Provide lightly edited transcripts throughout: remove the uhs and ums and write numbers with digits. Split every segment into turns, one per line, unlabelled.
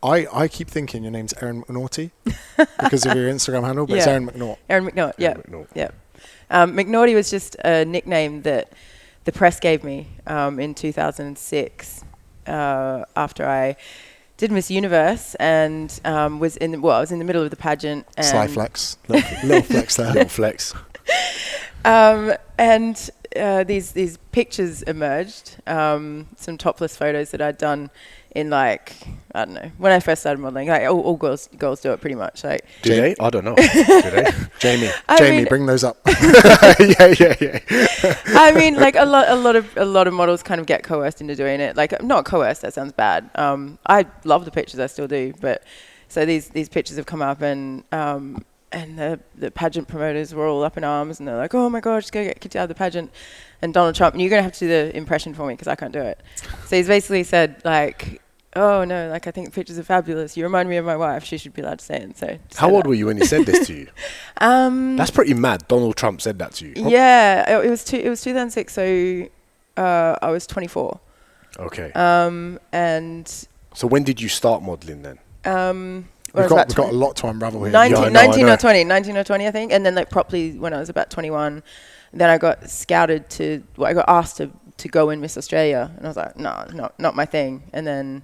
I keep thinking your name's Erin McNaughty because of your Instagram handle, but it's Erin McNaught.
Erin McNaught, yeah.
Erin McNaught.
Yeah. McNaughty was just a nickname that the press gave me in 2006 after I did Miss Universe and I was in the middle of the pageant. And
Sly flex. Little flex there.
Little flex.
And these pictures emerged, some topless photos that I'd done in like, I don't know, when I first started modeling. Like all girls do it pretty much. Like,
Do they? I don't know. Do they?
Jamie, bring those up.
yeah.
I mean, like a lot of models kind of get coerced into doing it. Like, not coerced, that sounds bad. I love the pictures, I still do. But so these pictures have come up, and the pageant promoters were all up in arms, and they're like, "Oh my God, just go get kids out of the pageant." And Donald Trump, and you're gonna have to do the impression for me because I can't do it. So he's basically said like, "Oh no, like I think the pictures are fabulous. You remind me of my wife. She should be allowed to say it." So
How old were you when he said this to you? That's pretty mad. Donald Trump said that to you.
Yeah, it was 2006. So I was 24.
Okay.
And
so when did you start modelling then?
We've got a lot to unravel here.
19 or 20, I think. And then like properly when I was about 21, then I got scouted I got asked to go in Miss Australia. And I was like, no, not my thing. And then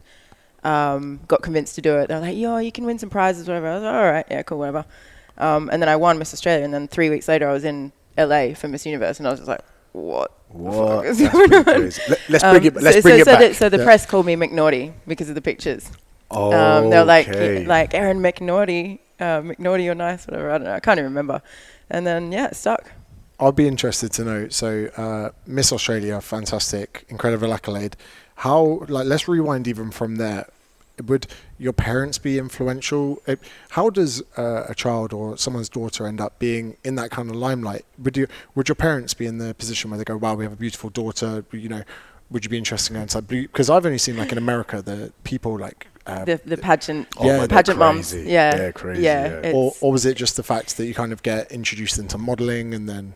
got convinced to do it. They're like, yo, you can win some prizes, whatever. I was like, all right, yeah, cool, whatever. And then I won Miss Australia. And then 3 weeks later, I was in LA for Miss Universe. And I was just like, what?
What? That's pretty crazy. Let's bring it back.
So the press called me McNaughty because of the pictures.
Oh,
they were like Erin McNaughty, McNaughty or nice, whatever. I don't know. I can't even remember. And then it stuck.
I'd be interested to know. So Miss Australia, fantastic, incredible accolade. How? Let's rewind even from there. Would your parents be influential? How does a child or someone's daughter end up being in that kind of limelight? Would your parents be in the position where they go, "Wow, we have a beautiful daughter"? You know, would you be interested in going inside Blue? Because I've only seen like in America the people like
the pageant,
pageant
moms,
crazy.
Or was it just the fact that you kind of get introduced into modeling and then?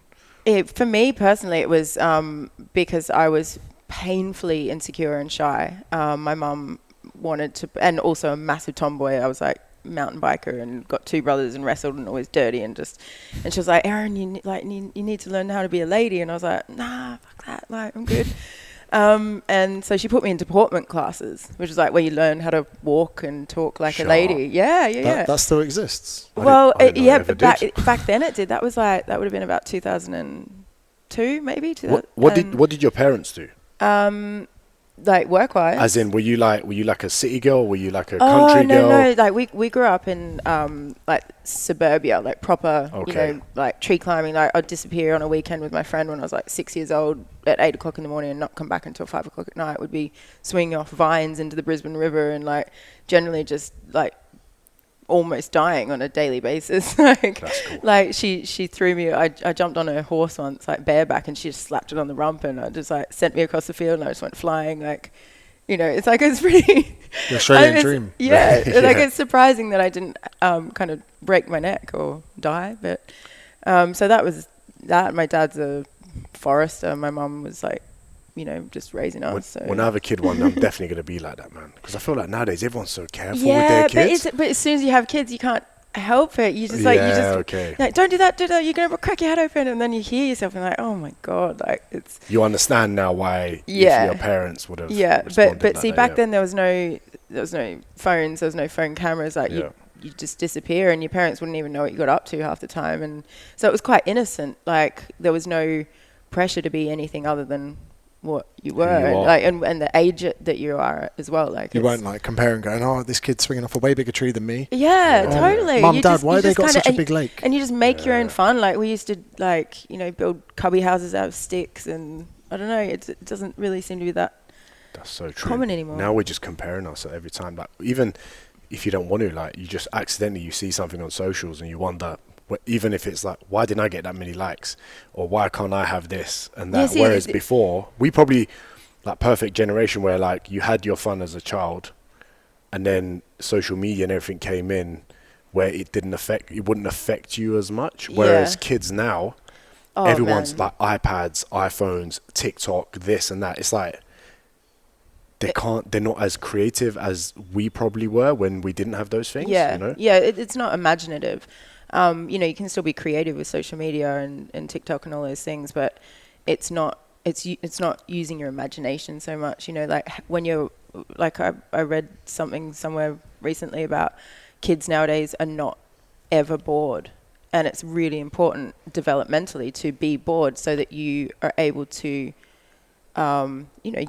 For me personally, it was because I was painfully insecure and shy. My mum wanted to, and also a massive tomboy. I was like mountain biker and got 2 brothers and wrestled and always dirty and she was like, Erin, you need to learn how to be a lady. And I was like, nah, fuck that, like I'm good. And so she put me into deportment classes, which is like where you learn how to walk and talk like a lady. Yeah.
That still exists.
Well, back then it did. That would have been about 2002, maybe.
What did your parents do?
Like work-wise.
As in, were you like a city girl? Were you like a country girl?
No. Like we grew up in like suburbia, like proper, like tree climbing. Like I'd disappear on a weekend with my friend when I was like 6 years old at 8 o'clock in the morning and not come back until 5 o'clock at night. Would be swinging off vines into the Brisbane River and like generally just like almost dying on a daily basis. Like,
that's cool.
Like she threw me. I jumped on her horse once, like bareback, and she just slapped it on the rump, and I just like sent me across the field, and I just went flying. Like, it's like it's pretty.
The Australian dream.
Yeah, like it's surprising that I didn't kind of break my neck or die, but so that was that. My dad's a forester. My mum was like, just raising us.
When I have a kid one day, I'm definitely going to be like that, man. Because I feel like nowadays everyone's so careful with their kids.
But as soon as you have kids, you can't help it. You just like, don't do that, you're going to crack your head open. And then you hear yourself and like, oh my God, like it's.
You understand now why your parents would have.
Yeah, but see, back then there was no phones, there was no phone cameras. Like you just disappear and your parents wouldn't even know what you got up to half the time. And so it was quite innocent. Like there was no pressure to be anything other than what you were, and the age that you are as well. Like
you weren't like comparing, going, "Oh, this kid's swinging off a way bigger tree than me."
Yeah, totally.
Mum, Dad, why they got such a big lake?
And you just make your own fun. Like we used to, build cubby houses out of sticks, and I don't know. It doesn't really seem to be that.
That's so true.
Common anymore.
Now we're just comparing ourselves every time. Like even if you don't want to, like you just accidentally you see something on socials and you wonder. Even if it's like, why didn't I get that many likes? Or why can't I have this and that? Whereas before, we probably, like perfect generation where like you had your fun as a child and then social media and everything came in where it wouldn't affect you as much. Whereas kids now, everyone's like iPads, iPhones, TikTok, this and that. It's like, they're not as creative as we probably were when we didn't have those things.
Yeah,
you know?
yeah, it's not imaginative. You can still be creative with social media and TikTok and all those things, but it's not using your imagination so much. Like when you're like I read something somewhere recently about kids nowadays are not ever bored, and it's really important developmentally to be bored so that you are able to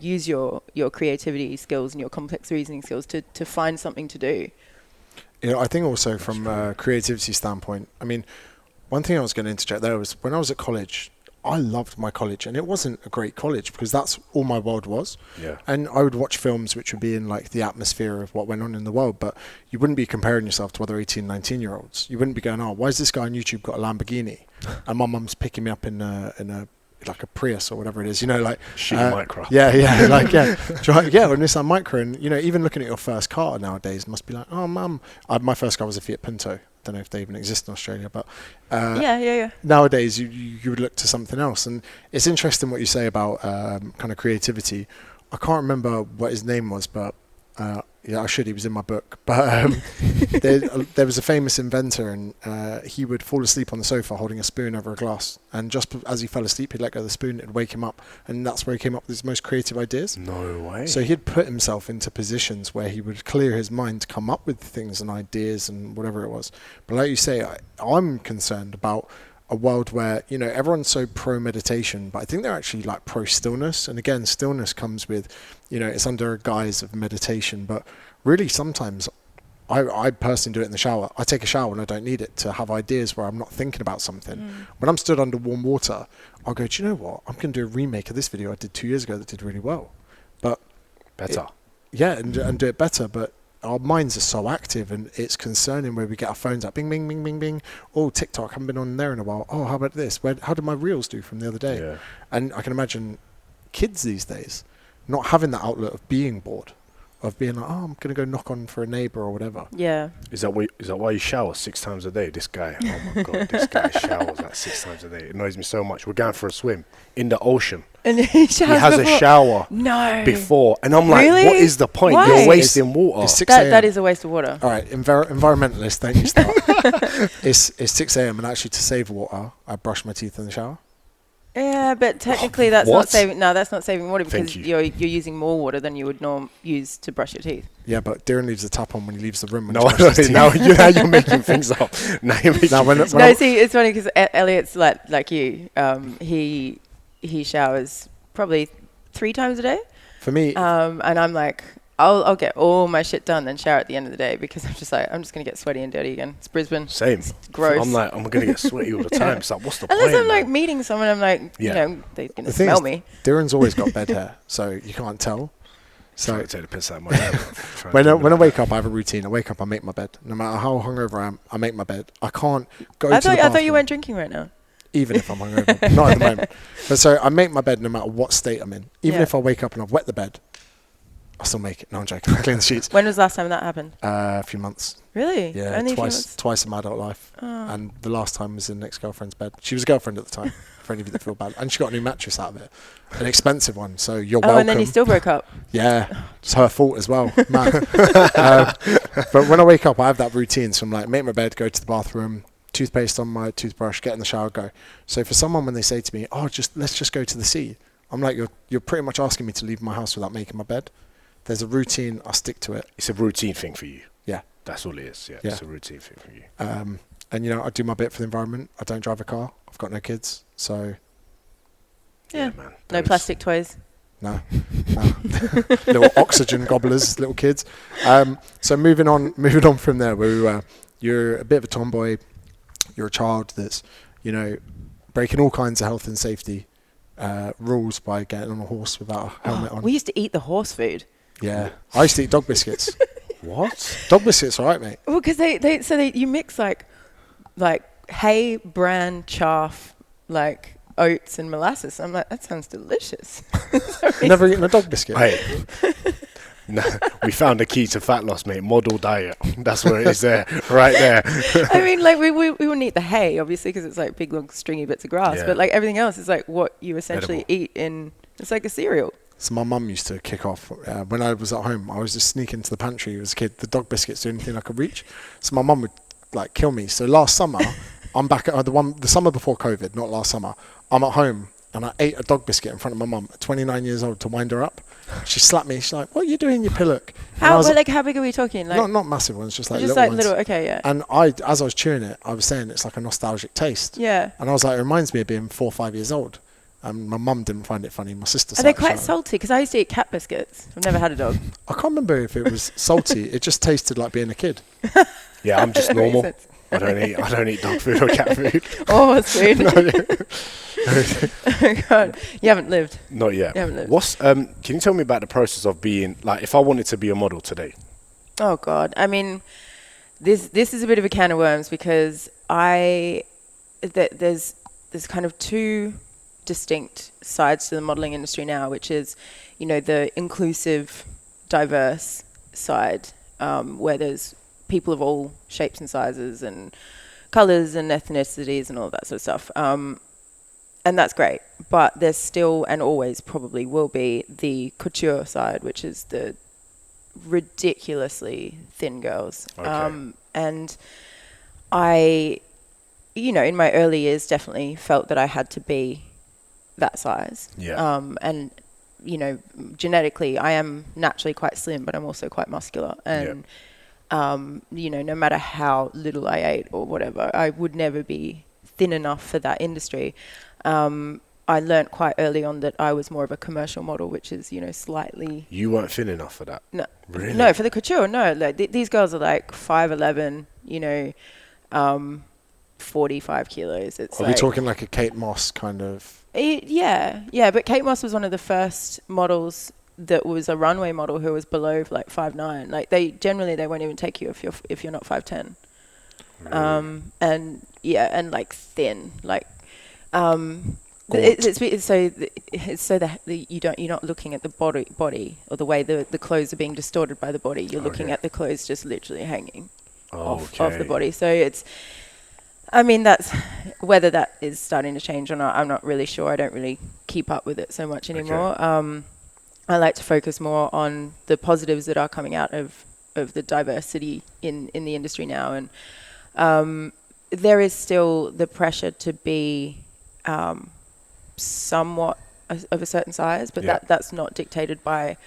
use your creativity skills and your complex reasoning skills to find something to do.
I think also from a creativity standpoint, I mean, one thing I was going to interject there was when I was at college, I loved my college, and it wasn't a great college because that's all my world was.
Yeah.
And I would watch films which would be in like the atmosphere of what went on in the world, but you wouldn't be comparing yourself to other 18, 19-year-olds. You wouldn't be going, oh, why is this guy on YouTube got a Lamborghini? And my mum's picking me up in a like a Prius or whatever it is, like
Shitty Micro.
Yeah, like yeah, or Nissan Micro, and even looking at your first car nowadays must be like, oh, mum, my first car was a Fiat Punto. Don't know if they even exist in Australia, but
yeah.
Nowadays you would look to something else, and it's interesting what you say about kind of creativity. I can't remember what his name was, but I should. He was in my book, but there was a famous inventor, and he would fall asleep on the sofa holding a spoon over a glass, and just as he fell asleep, he'd let go of the spoon, it'd wake him up, and that's where he came up with his most creative ideas.
No way.
So he'd put himself into positions where he would clear his mind to come up with things and ideas and whatever it was. But like you say, I'm concerned about a world where everyone's so pro meditation, but I think they're actually like pro stillness. And again, stillness comes with it's under a guise of meditation, but really sometimes I personally do it in the shower. I take a shower and I don't need it to have ideas where I'm not thinking about something. When I'm stood under warm water, I'll go, do you know what, I'm going to do a remake of this video I did 2 years ago that did really well, but
better.
And do it better. But our minds are so active, and it's concerning where we get our phones up, bing, bing, bing, bing, bing. Oh, TikTok, haven't been on there in a while. Oh, how about this? How did my reels do from the other day?
Yeah.
And I can imagine kids these days not having that outlet of being bored, of being like, oh, I'm going to go knock on for a neighbour or whatever.
Yeah.
Is that why you shower 6 times a day? This guy, oh my God, this guy showers like 6 times a day. It annoys me so much. We're going for a swim in the ocean.
And he has
a shower before. And I'm like,
really?
What is the point?
Why?
You're wasting water.
It's 6 a.m.
That is a waste of water.
All right, environmentalist, don't you start. It's 6 a.m. and actually to save water, I brush my teeth in the shower.
Yeah, but technically that's
What?
not saving. No, that's not saving water because
Thank you.
you're using more water than you would use to brush your teeth.
Yeah, but Darren leaves the tap on when he leaves the room. When
No,
he brushes his teeth.
now you're making things up. Now you're making things up.
No, see, it's funny because Elliot's like you. He showers probably 3 times a day.
For me,
and I'm like, I'll get all my shit done, then shower at the end of the day because I'm just going to get sweaty and dirty again. It's Brisbane.
Same.
It's gross.
I'm like, I'm going to get sweaty all the time. It's like, what's the
Unless
point?
I'm like
man?
meeting someone, I'm like, they're going to smell me.
Darren's always got bed hair, so you can't tell. So
Trying to take the piss out of my hair.
when I wake up, I have a routine. I wake up, I make my bed. No matter how hungover I am, I make my bed. I can't go to the bathroom.
I thought you weren't drinking right now.
Even if I'm hungover. Not at the moment. But so I make my bed no matter what state I'm in. Even
Yeah.
if I wake up and I've wet the bed, I still make it. No, I'm joking. I clean the sheets.
When was the last time that happened?
A few months.
Really?
Yeah,
Only a few months?
twice in my adult life.
Oh.
And the last time was in an ex-girlfriend's bed. She was a girlfriend at the time, for any of you that feel bad. And she got a new mattress out of it. An expensive one, so you're welcome.
And then you still broke up.
Yeah, it's her fault as well. Man. But when I wake up, I have that routine. So I'm like, make my bed, go to the bathroom, toothpaste on my toothbrush, get in the shower, go. So for someone, when they say to me, oh, let's just go to the sea, I'm like, you're pretty much asking me to leave my house without making my bed. There's a routine, I stick to it.
It's a routine thing for you.
Yeah.
That's all it is. Yeah. It's a routine thing for you.
And I do my bit for the environment. I don't drive a car. I've got no kids, so
Yeah.
Man.
No plastic toys.
no. Little oxygen gobblers, little kids. So moving on from there, where you're a bit of a tomboy. You're a child that's, breaking all kinds of health and safety rules by getting on a horse without a helmet on.
We used to eat the horse food.
Yeah, I used to eat dog biscuits.
What?
Dog biscuits, all right, mate.
Well, because you mix like hay, bran, chaff, like oats and molasses. I'm like, that sounds delicious.
Never eaten a dog biscuit.
Hey. No, we found the key to fat loss, mate. Model diet. That's where it is there, right there.
I mean, like we wouldn't eat the hay, obviously, because it's like big, long, stringy bits of grass.
Yeah.
But like everything else is like what you essentially
Edible.
eat in. It's like a cereal.
So my mum used to kick off when I was at home. I was just sneaking into the pantry as a kid. The dog biscuits, the only thing I could reach. So my mum would like kill me. So last summer, I'm back at the summer before COVID, not last summer. I'm at home and I ate a dog biscuit in front of my mum at 29 years old to wind her up. She slapped me. She's like, "What are you doing, you pillock?"
How big are we talking? Like
not massive ones, just like
just
little
like
ones.
little. Okay, yeah.
And as I was chewing it, I was saying it's like a nostalgic taste.
Yeah.
And I was like, it reminds me of being 4 or 5 years old. And my mum didn't find it funny. My sister.
Are they quite salty? Because I used to eat cat biscuits. I've never had a dog.
I can't remember if it was salty. It just tasted like being a kid.
Yeah, I'm just normal. I don't eat dog food or cat food.
Oh, sweet. Oh God, you haven't lived.
Not yet.
You haven't lived.
Can you tell me about the process of being, like, if I wanted to be a model today?
Oh God, I mean, this is a bit of a can of worms because there's kind of two distinct sides to the modeling industry now, which is, the inclusive, diverse side, where there's people of all shapes and sizes and colors and ethnicities and all that sort of stuff. And that's great, but there's still and always probably will be the couture side, which is the ridiculously thin girls.
Okay.
And I, in my early years definitely felt that I had to be that size.
Yeah.
And, genetically I am naturally quite slim, but I'm also quite muscular. And, no matter how little I ate or whatever, I would never be thin enough for that industry. I learnt quite early on that I was more of a commercial model, which is, slightly...
You weren't thin enough for that?
No.
Really?
No, for the couture, no. Like, these girls are like 5'11", 45 kilos. It's
Are we talking like a Kate Moss kind of...
Yeah. But Kate Moss was one of the first models that was a runway model who was below like 5'9". Like, they won't even take you if you're not 5'10".
Really?
And like thin, like... It's so that you're not looking at the body or the way the clothes are being distorted by the body. You're looking at the clothes just literally hanging off the body. So that's whether that is starting to change or not. I'm not really sure. I don't really keep up with it so much anymore.
Okay.
I like to focus more on the positives that are coming out of the diversity in the industry now, and there is still the pressure to be somewhat of a certain size, but that's not dictated by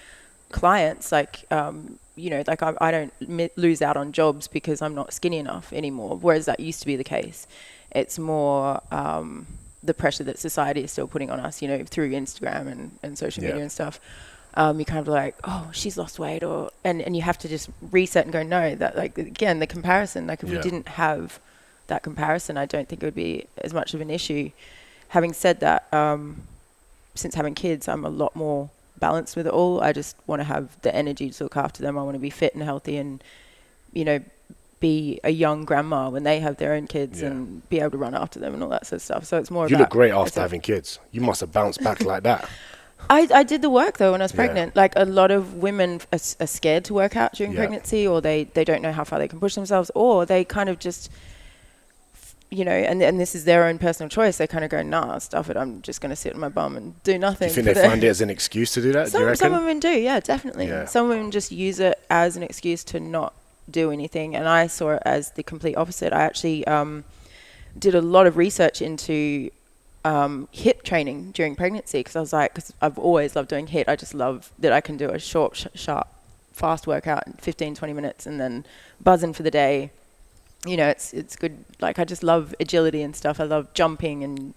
clients. Like, I don't lose out on jobs because I'm not skinny enough anymore, whereas that used to be the case. It's more the pressure that society is still putting on us, through Instagram and social media and stuff. You kind of like, oh, she's lost weight, and you have to just reset and go, no, that, like, again, the comparison, like, if we didn't have that comparison, I don't think it would be as much of an issue. Having said that, since having kids, I'm a lot more balanced with it all. I just want to have the energy to look after them. I want to be fit and healthy and, be a young grandma when they have their own kids and be able to run after them and all that sort of stuff. So it's more
You
about...
look great after having kids. You must have bounced back like that.
I did the work, though, when I was pregnant. Like, a lot of women are scared to work out during pregnancy, or they don't know how far they can push themselves, or they kind of just... and this is their own personal choice. They kind of go, nah, stuff it. I'm just going to sit on my bum and do nothing.
Do you think they find it as an excuse to do that?
Some women do, yeah, definitely.
Yeah.
Some women just use it as an excuse to not do anything. And I saw it as the complete opposite. I actually did a lot of research into HIIT training during pregnancy, because I was like, because I've always loved doing HIIT. I just love that I can do a short, sharp, fast workout in 15, 20 minutes and then buzzing for the day. It's good. Like, I just love agility and stuff. I love jumping and,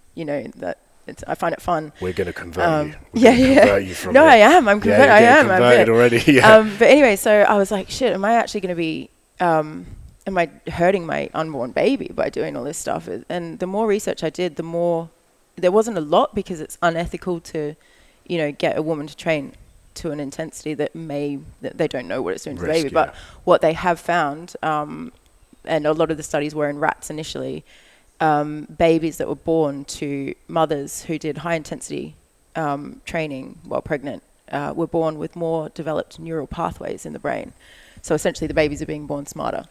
I find it fun.
We're going to convert you.
Convert you from I am. I'm converted. I am. I'm
converted already.
But anyway, so I was like, shit, am I actually going to be, am I hurting my unborn baby by doing all this stuff? And the more research I did, the more, there wasn't a lot, because it's unethical to, get a woman to train to an intensity that they don't know what it's doing to the baby. But what they have found, and a lot of the studies were in rats initially, babies that were born to mothers who did high intensity training while pregnant were born with more developed neural pathways in the brain. So essentially the babies are being born smarter.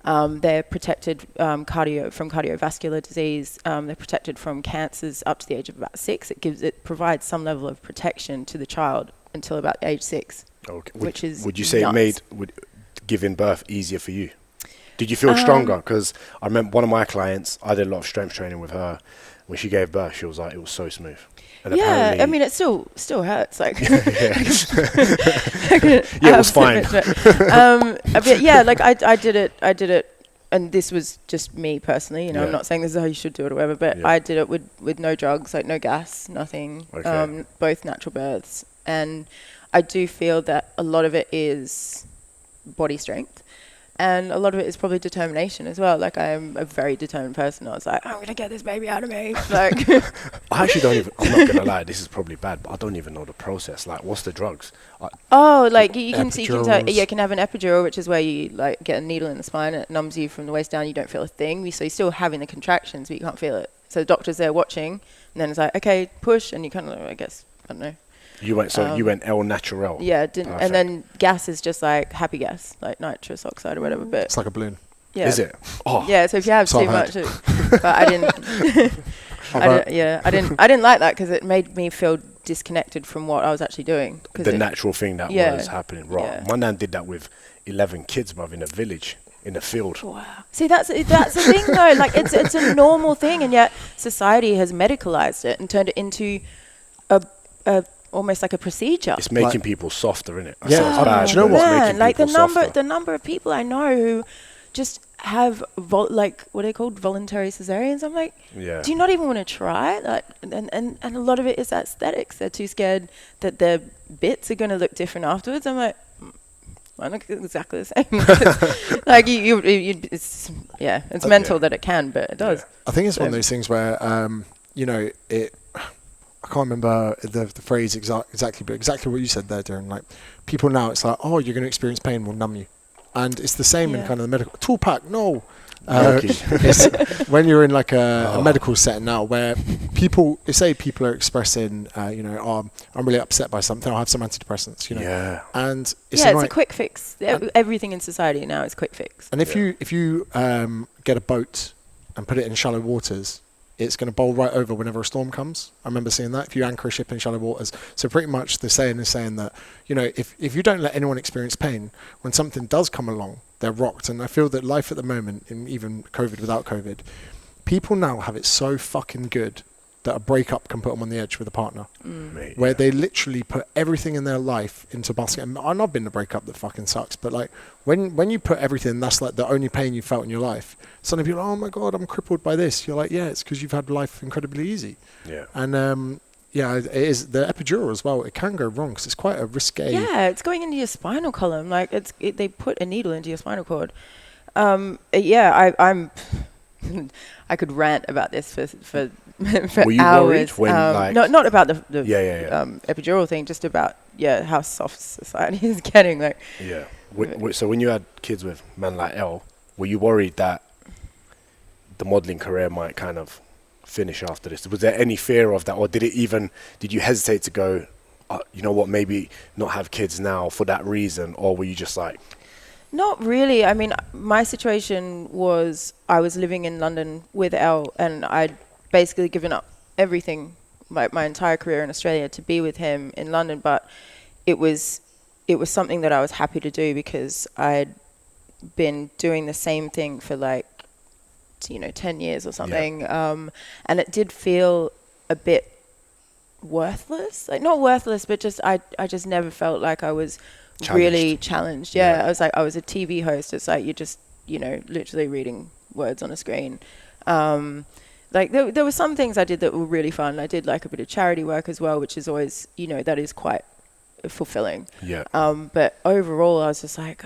They're protected from cardiovascular disease. They're protected from cancers up to the age of about 6. It provides some level of protection to the child until about age 6.
Okay.
Which is
would you say
nuts.
would giving birth easier for you? Did you feel stronger? Because I remember one of my clients, I did a lot of strength training with her. When she gave birth, she was like, it was so smooth. And
Yeah, I mean, it still hurts. Like,
it was fine.
But yeah, like I did it, and this was just me personally. You know, I'm not saying this is how you should do it or whatever, but I did it with no drugs, like no gas, nothing.
Okay.
Both natural births, and I do feel that a lot of it is body strength. And a lot of it is probably determination as well. Like, I am a very determined person. I was like, I'm going to get this baby out of me. Like,
I actually don't even, I'm not going to lie, this is probably bad, but I don't even know the process. Like, what's the drugs?
like you can
Epidurals.
you can have an epidural, which is where you like get a needle in the spine. It numbs you from the waist down. You don't feel a thing. So you're still having the contractions, but you can't feel it. So the doctor's there watching, and then it's like, okay, push, and you kind of, I guess, I don't know.
You went El Natural.
Yeah, and then gas is just like happy gas, like nitrous oxide or whatever. But
It's like a balloon.
yeah,
Is it? Oh,
yeah. So if you have
So
too
I've
much, but I didn't. I didn't like that because it made me feel disconnected from what I was actually doing.
the natural thing that was happening. Right.
Yeah.
My nan did that with 11 kids, bruv, in a village, in a field.
Wow. See, that's the thing though. Like, it's a normal thing, and yet society has medicalized it and turned it into a almost like a procedure.
It's making people softer, innit? That
Yeah,
sounds
do
bad,
you know
but
what?
it's
Man,
making
like
people softer.
the number of people I know who just have like what are they called, voluntary cesareans. I'm like,
Yeah.
do you not even want to try? Like, and a lot of it is aesthetics. They're too scared that their bits are going to look different afterwards. I'm like, I look exactly the same. Like it's mental that it can, but it does.
I think it's one of those things where, I can't remember the phrase exactly, but exactly what you said there, Darren. Like, people now, it's like, oh, you're going to experience pain, we'll numb you. And it's the same in kind of the medical. Tool pack, no. It's when you're in like a medical setting now where people are expressing, I'm really upset by something, I'll have some antidepressants,
Yeah.
And it's
it's a quick fix. Everything in society now is quick fix.
And if you get a boat and put it in shallow waters, it's going to bowl right over whenever a storm comes. I remember seeing that. If you anchor a ship in shallow waters. So pretty much the saying is saying that, if you don't let anyone experience pain, when something does come along, they're rocked. And I feel that life at the moment, in even COVID, without COVID, people now have it so fucking good that a breakup can put them on the edge with a partner.
Mate,
Where they literally put everything in their life into a basket. And I've not been in a breakup that fucking sucks, but like when you put everything, that's like the only pain you felt in your life. Suddenly people are, oh my God, I'm crippled by this. You're like, yeah, it's because you've had life incredibly easy.
Yeah.
And it is the epidural as well. It can go wrong because it's quite a risque.
Yeah, it's going into your spinal column. Like they put a needle into your spinal cord. I'm I could rant about this for
Were you
hours.
worried when,
not about the
epidural
thing, just about how soft society is getting. Like,
yeah. So when you had kids with man like Elle, were you worried that the modelling career might kind of finish after this? Was there any fear of that, or did you hesitate to go, you know what, maybe not have kids now for that reason, or were you just like?
Not really. I mean, my situation was I was living in London with Elle, and I'd basically given up everything, my entire career in Australia, to be with him in London. But it was something that I was happy to do because I'd been doing the same thing for 10 years or something. Yeah. And it did feel a bit worthless. Like, not worthless, but just I just never felt like I was really challenged. Yeah. I was a TV host. It's like you're just, literally reading words on a screen. There were some things I did that were really fun. I did like a bit of charity work as well, which is always, that is quite fulfilling.
Yeah.
But overall, I was just like,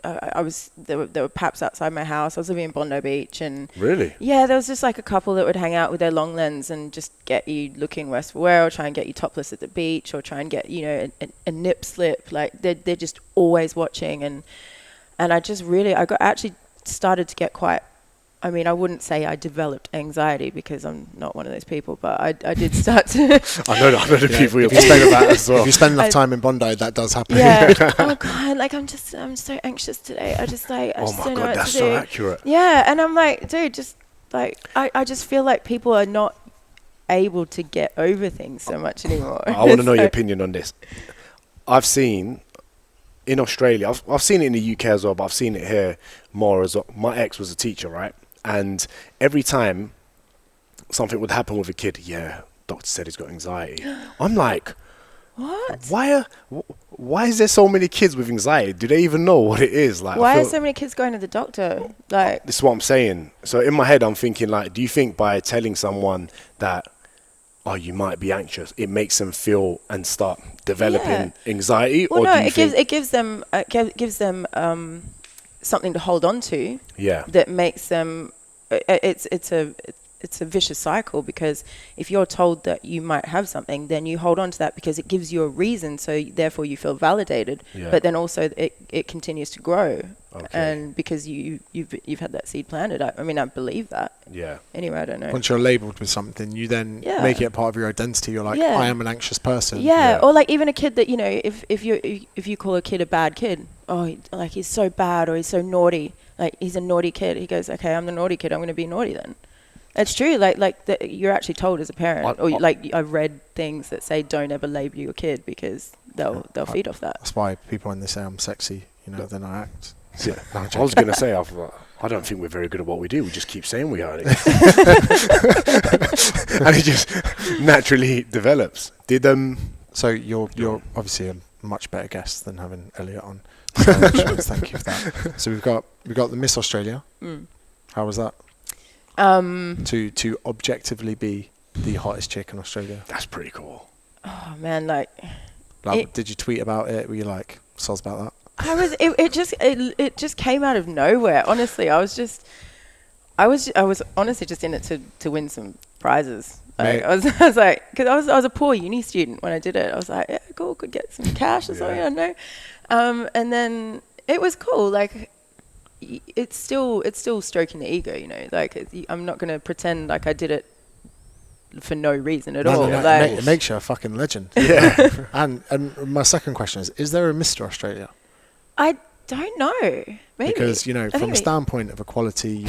there were paps outside my house. I was living in Bondi Beach, and
really,
yeah, there was just like a couple that would hang out with their long lens and just get you looking west for wear, or try and get you topless at the beach, or try and get a nip slip. Like they're just always watching, and I just really actually started to get quite. I mean, I wouldn't say I developed anxiety because I'm not one of those people, but I did start to.
I know the people you're talking about as well.
If you spend enough time in Bondi, that does happen.
Yeah. Oh God, I'm so anxious today. I just don't know what
that's
to
so
do.
accurate.
Yeah, and I'm like, dude, just like I just feel like people are not able to get over things so much anymore.
I want to know your opinion on this. I've seen in Australia, I've seen it in the UK as well, but I've seen it here more as well. My ex was a teacher, right? And every time something would happen with a kid, yeah, doctor said he's got anxiety. I'm like,
What?
why is there so many kids with anxiety? Do they even know what it is? Like,
Why are so many kids going to the doctor? Like,
this is what I'm saying. So in my head, I'm thinking, like, do you think by telling someone that, oh, you might be anxious, it makes them feel and start developing anxiety?
well,
or
no,
do you
it gives them something to hold on to.
Yeah.
That makes them. It's a vicious cycle, because if you're told that you might have something, then you hold on to that because it gives you a reason, so therefore you feel validated.
Yeah.
But then also it continues to grow,
Okay.
and because you've had that seed planted. I mean, I believe that.
Yeah.
Anyway, I don't know.
Once you're labelled with something, you then make it a part of your identity. You're like, I am an anxious person.
Yeah, or like even a kid that, you know, if you call a kid a bad kid, like he's so bad or he's so naughty, like he's a naughty kid. He goes, okay, I'm the naughty kid. I'm going to be naughty then. It's true. You're actually told as a parent, I've read things that say don't ever label your kid because they'll feed off that.
That's why people, when they say I'm sexy, then I act.
Yeah. I was going to say, I don't think we're very good at what we do. We just keep saying we are. And it just naturally develops.
So you're obviously a much better guest than having Elliot on. So thank you for that. So we've got the Miss Australia. How was that? To objectively be the hottest chick in Australia.
That's pretty cool.
Oh man,
did you tweet about it? Were you like, soz about that?
It just came out of nowhere. Honestly, I was honestly just in it to win some prizes. Like, I was like, because I was a poor uni student when I did it. I was like, yeah, cool, could get some cash or something. I don't know. And then it was cool. Like, it's still stroking the ego, you know. Like, I'm not going to pretend like I did it for no reason at all.
No,
like,
it makes you a fucking legend.
Yeah.
and my second question is there a Mr. Australia?
I don't know. Maybe.
Because, from a standpoint of equality,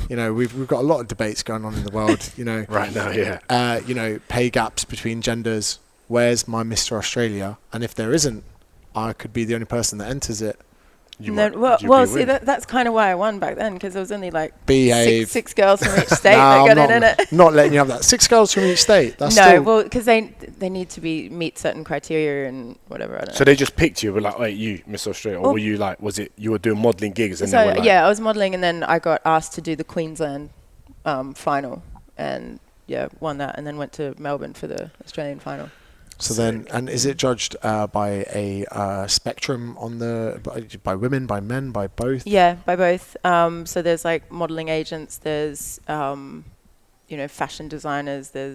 we've got a lot of debates going on in the world,
Right now, yeah.
Pay gaps between genders. Where's my Mr. Australia? And if there isn't, I could be the only person that enters it.
That's kind of why I won back then, because there was only like six girls from each state that got in it.
Not letting you have that. 6 girls from each state. That's
because they need to meet certain criteria and whatever. I don't know.
So they just picked you, were like, wait, you, Miss Australia, or were you like, was it you were doing modelling gigs? And
I was modelling, and then I got asked to do the Queensland final, and won that, and then went to Melbourne for the Australian final.
So then, and is it judged by a spectrum by women, by men, by both?
Yeah, by both. So there's like modelling agents, there's fashion designers, they're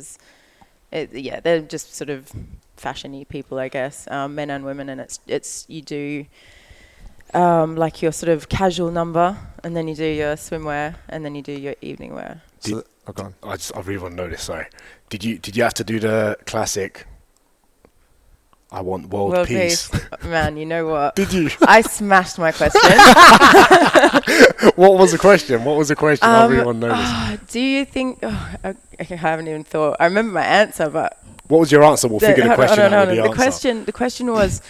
just sort of fashion-y people, I guess, men and women, and it's you do like your sort of casual number, and then you do your swimwear, and then you do your evening wear.
Go on.
I really want to know this. Sorry, did you have to do the classic? I want world peace.
Man, you know what?
Did you?
I smashed my question.
What was the question? I really want to know this.
Do you think... I haven't even thought. I remember my answer, but...
What was your answer? We'll figure the question out with the answer.
The question was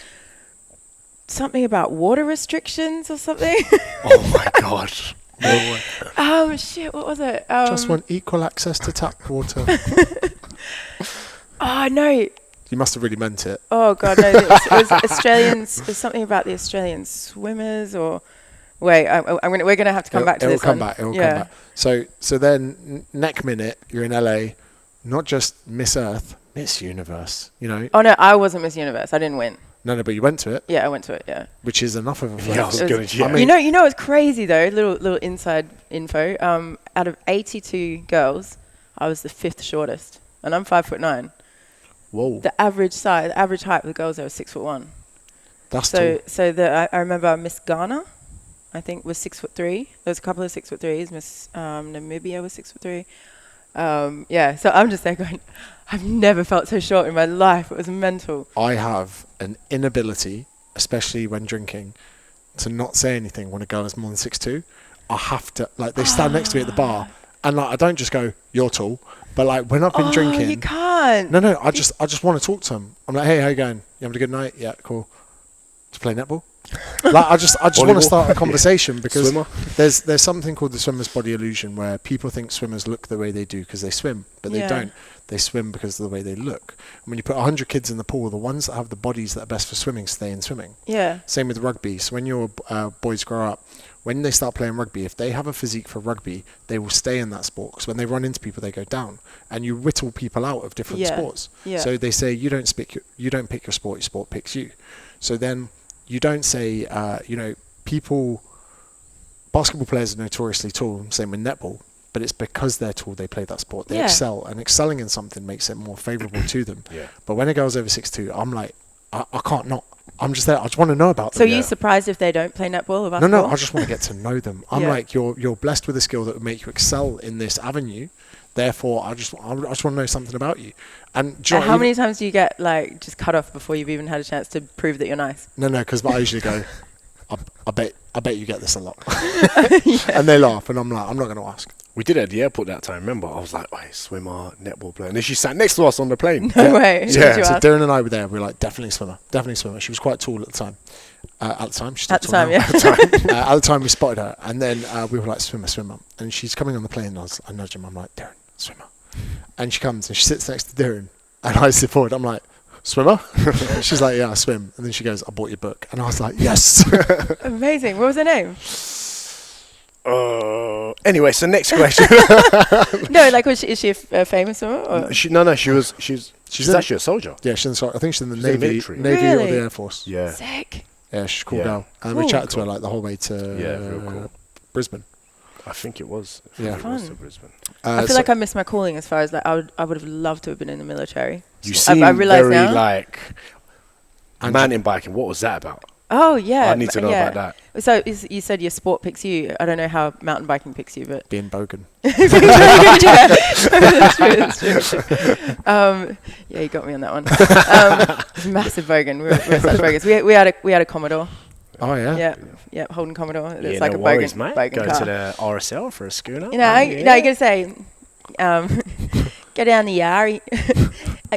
something about water restrictions or something.
Oh my gosh.
Shit, what was it?
Just want equal access to tap water.
Oh, no.
You must have really meant it.
Oh God, no! It was Australians. It was something about the Australian swimmers, or wait, we're gonna have to come back to this.
It'll come back. So then, next minute, you're in LA, not just Miss Earth, Miss Universe.
Oh no, I wasn't Miss Universe. I didn't win.
No, but you went to it.
Yeah, I went to it. Yeah.
Which is enough of a flex.
Yeah, I was gonna. Yeah.
I mean,
you know, it's crazy though. Little inside info. Out of 82 girls, I was the 5th shortest, and I'm 5'9".
Whoa.
The average height of the girls there was 6'1".
That's tall.
So I remember Miss Ghana, I think, was 6'3". There was a couple of 6'3s. Miss Namibia was 6'3". So I'm just there going, I've never felt so short in my life. It was mental.
I have an inability, especially when drinking, to not say anything when a girl is more than 6'2". I have to, like, they stand next to me at the bar, and like, I don't just go, "You're tall." But like when I've been drinking,
you can't.
no, I just want to talk to them. I'm like, hey, how you going? You having a good night? Yeah, cool. To play netball. Like I just want to start a conversation because there's something called the swimmer's body illusion where people think swimmers look the way they do because they swim, but they don't. They swim because of the way they look. And when you put 100 kids in the pool, the ones that have the bodies that are best for swimming stay in swimming.
Yeah.
Same with rugby. So when your boys grow up, when they start playing rugby, if they have a physique for rugby, they will stay in that sport. Because when they run into people, they go down, and you whittle people out of different sports.
Yeah.
So they say you don't pick your sport. Your sport picks you. So then you don't say basketball players are notoriously tall. Same with netball, but it's because they're tall they play that sport. They excel, and excelling in something makes it more favourable to them. Yeah. But when a girl's over 6'2", I'm like, I can't not. I'm just there. I just want to know about them.
So you're surprised if they don't play netball or basketball?
No. I just want to get to know them. I'm like, you're blessed with a skill that would make you excel in this avenue. Therefore, I just want to know something about you. And
how many times do you get like just cut off before you've even had a chance to prove that you're nice?
No, because I usually go, I bet you get this a lot, and they laugh, and I'm like, I'm not going to ask.
We did it at the airport that time, remember? I was like, swimmer, netball player. And then she sat next to us on the plane.
No way.
Yeah, so Darren and I were there. We were like, definitely swimmer. She was quite tall at the time. At the time, she's still tall now. At the time, we spotted her. And then we were like, swimmer. And she's coming on the plane, and I nudge him. I'm like, Darren, swimmer. And she comes, and she sits next to Darren. And I sit forward. I'm like, swimmer? She's like, yeah, I swim. And then she goes, I bought your book. And I was like, yes.
Amazing. What was her name?
Anyway, so next question.
No, like, is she a famous swimmer? Or?
She's actually a soldier.
Yeah, I think she's in the Navy or the Air Force.
Yeah.
Sick.
Yeah, she's cool girl. And we chatted to her like the whole way to Brisbane.
I think it was.
Yeah,
it was to Brisbane.
I feel like I missed my calling as far as like I would have loved to have been in the military.
You seem very like mountain biking. What was that about?
Oh yeah,
I need to know about that.
So you said your sport picks you. I don't know how mountain biking picks you, but
being bogan.
Yeah, that's true. Yeah, you got me on that one. Massive bogan. We're such bogans. We had a Commodore.
Oh yeah.
Yeah, Holden Commodore.
Yeah,
it's like
no
a
worries,
bogan,
mate.
bogan
Go
car.
to the RSL for a schooner.
You know, you're gonna say, go down the Yari.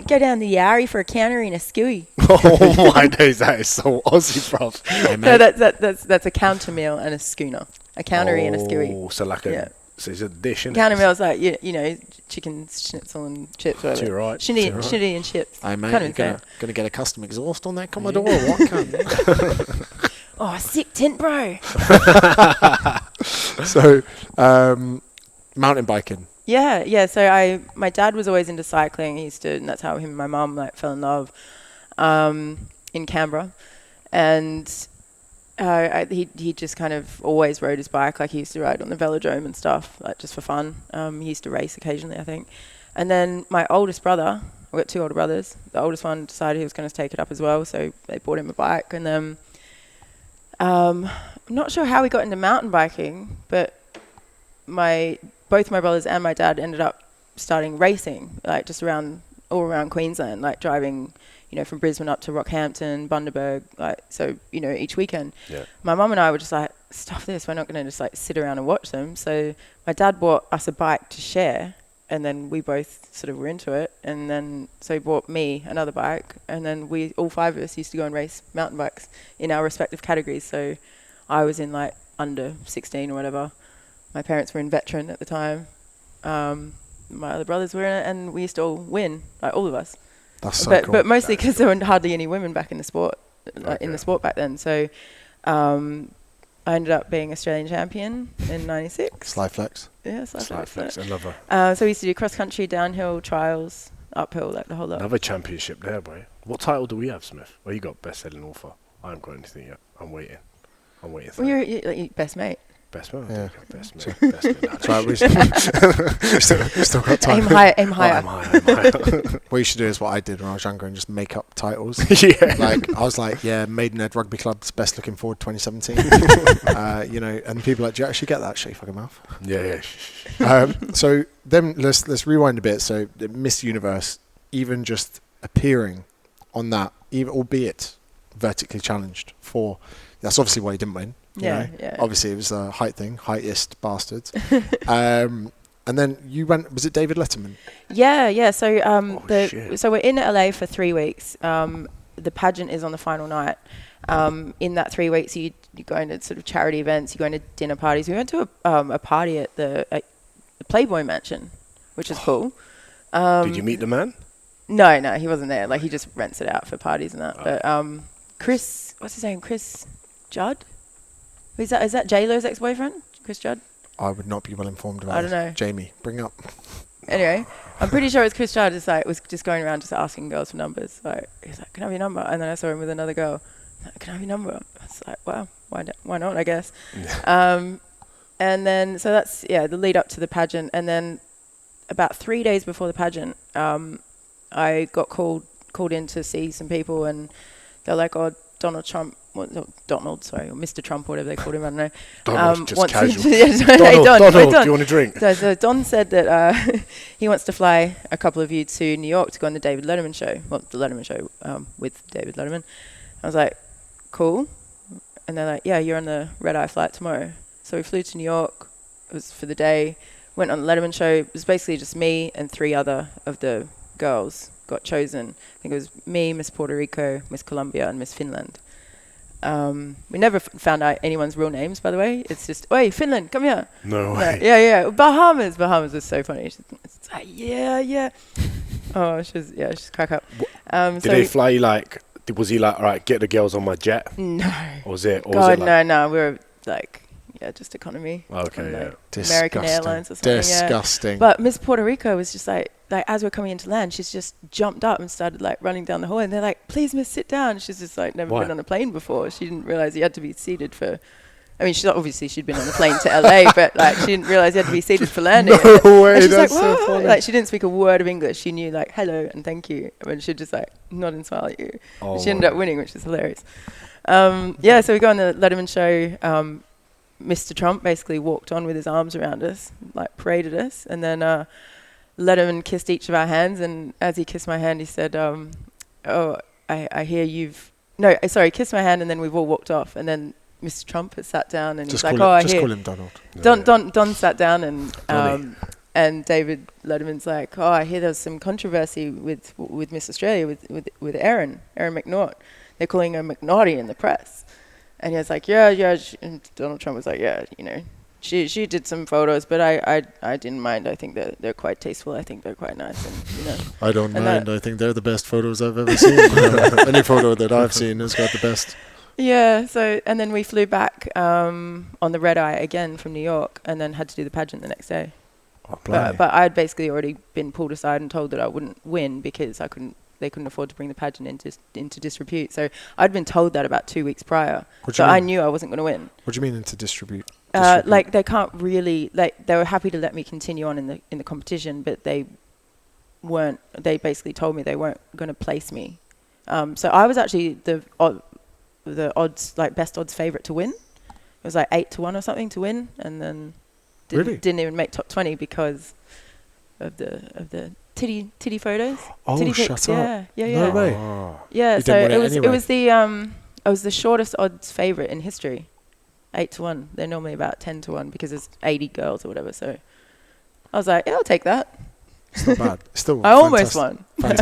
Go down the Yari for a counter in a skooey.
Oh my days, that is so Aussie, bruv.
Hey,
No, that's a counter meal and a schooner. A countery and a skooey.
Oh, so like so it's a dish, isn't
Counter
it?
meal is like you know, chicken schnitzel and chips. Whatever.
Too right.
Shindy and chips.
Hey mate,
Kind
you're gonna get a custom exhaust on that Commodore or what? Cunt?
Oh, sick tint, bro.
So, mountain biking.
Yeah. So my dad was always into cycling. And that's how him and my mum like fell in love, in Canberra, and he just kind of always rode his bike. Like he used to ride on the velodrome and stuff, like just for fun. He used to race occasionally, I think. And then my oldest brother, I've got two older brothers. The oldest one decided he was going to take it up as well, so they bought him a bike. And then I'm not sure how we got into mountain biking, but both my brothers and my dad ended up starting racing, like just all around Queensland, like driving, from Brisbane up to Rockhampton, Bundaberg, like, so, each weekend. Yeah. My mum and I were just like, stuff this, we're not going to just like sit around and watch them. So my dad bought us a bike to share, and then we both sort of were into it. And then, so he bought me another bike, and then all five of us used to go and race mountain bikes in our respective categories. So I was in like under 16 or whatever. My parents were in veteran at the time. My other brothers were in it, and we used to all win, like all of us.
That's so cool.
But mostly because there were hardly any women back in the sport, in the sport back then. So I ended up being Australian champion in '96.
Sly flex.
Yeah, Sly flex. I love
her. So we used to do cross country, downhill, trials, uphill, like the whole lot.
Another championship there, boy. What title do we have, Smith? Well, you got best-selling author. I haven't got anything yet. I'm waiting.
Well, you're best mate.
Best mate.
Yeah.
Best mate. That's
right. We still got time.
Aim higher.
What you should do is what I did when I was younger and just make up titles.
Yeah.
Like I was like, Maidenhead Rugby Club's best looking forward 2017. And people are like, do you actually get that? Shut your fucking mouth.
Yeah.
So then let's rewind a bit. So Miss Universe, even just appearing on that, even albeit vertically challenged that's obviously why you didn't win. You know?
Yeah.
Obviously, it was a height thing, heightest bastards. And then you went, was it David Letterman?
Yeah. So
Shit.
so we're in LA for 3 weeks. The pageant is on the final night. In that 3 weeks, you're going to sort of charity events, you're going to dinner parties. We went to a party at the Playboy Mansion, which is cool.
Did you meet the man?
No, he wasn't there. Like, he just rents it out for parties and that. But Chris, what's his name? Chris Judd? Is that J-Lo's ex-boyfriend? Chris Judd?
I would not be well informed about
I don't know.
Jamie, bring up.
Anyway, I'm pretty sure it's Chris Judd. It's like, was just going around just asking girls for numbers. Like, he's like, can I have your number? And then I saw him with another girl. Like, can I have your number? I was like, well, why not, I guess. And then, so that's, the lead up to the pageant. And then about 3 days before the pageant, I got called in to see some people, and they're like, oh, Donald Trump, or Mr. Trump, or whatever they called him, I don't know.
Donald, just casual.
Hey,
Donald,
Don.
do you want a drink?
So Don said that he wants to fly a couple of you to New York to go on the David Letterman show. Well, the Letterman show with David Letterman. I was like, cool. And they're like, yeah, you're on the red-eye flight tomorrow. So we flew to New York. It was for the day. Went on the Letterman show. It was basically just me and 3 other of the girls got chosen. I think it was me, Miss Puerto Rico, Miss Colombia, and Miss Finland. We never found out anyone's real names, by the way. It's just, hey, Finland, come here.
No way.
Yeah. Bahamas was so funny. She's like, yeah. Oh, she's crack up.
Did they fly you like? Was he like, all right, get the girls on my jet?
No.
Or was it?
No. We were like, just economy.
Okay, yeah.
American Airlines or something.
Disgusting.
Yeah. But Miss Puerto Rico was just like as we're coming into land, she's just jumped up and started like running down the hall, and they're like, please, miss, sit down. She's just like never been on a plane before. She didn't realize you had to be seated for. I mean, she'd been on the plane to LA, but like she didn't realize you had to be seated for landing.
No way,
and she's
that's
like,
so
"Whoa."
funny.
Like she didn't speak a word of English. She knew like hello and thank you, and she'd just like nod and smile at you.
Oh,
she ended up winning, which is hilarious. So we go on the Letterman show. Mr. Trump basically walked on with his arms around us, like paraded us, and then Letterman kissed each of our hands, and as he kissed my hand, he said, I hear you've... No, sorry, kissed my hand, and then we've all walked off, and then Mr. Trump had sat down, and he's like, I hear...
Just call him Donald.
Don sat down, and David Letterman's like, I hear there's some controversy with Miss Australia, with Erin McNaught. They're calling her McNaughty in the press. And he was like, yeah. And Donald Trump was like, she did some photos, but I didn't mind. I think they're quite tasteful. I think they're quite nice. And,
I don't mind. I think they're the best photos I've ever seen. Any photo that I've seen has got the best.
Yeah. So, and then we flew back on the red eye again from New York, and then had to do the pageant the next day.
Oh,
but I'd basically already been pulled aside and told that I wouldn't win because they couldn't afford to bring the pageant into disrepute. So I'd been told that about 2 weeks prior. So I knew I wasn't going to win.
What do you mean into disrepute?
Like they can't really, like they were happy to let me continue on in the competition, but they basically told me they weren't going to place me. So I was actually the odds, like best odds favorite to win. It was like 8-1 or something to win, and then didn't even make top 20 because of the titty photos.
Oh,
titty
shut
pics.
up.
Yeah.
No way.
Yeah,
You
so
didn't win
it was I was the shortest odds favorite in history. 8-1. They're normally about 10-1 because there's 80 girls or whatever. So I was like, yeah, I'll take that.
It's not bad. Still,
I almost won.
Did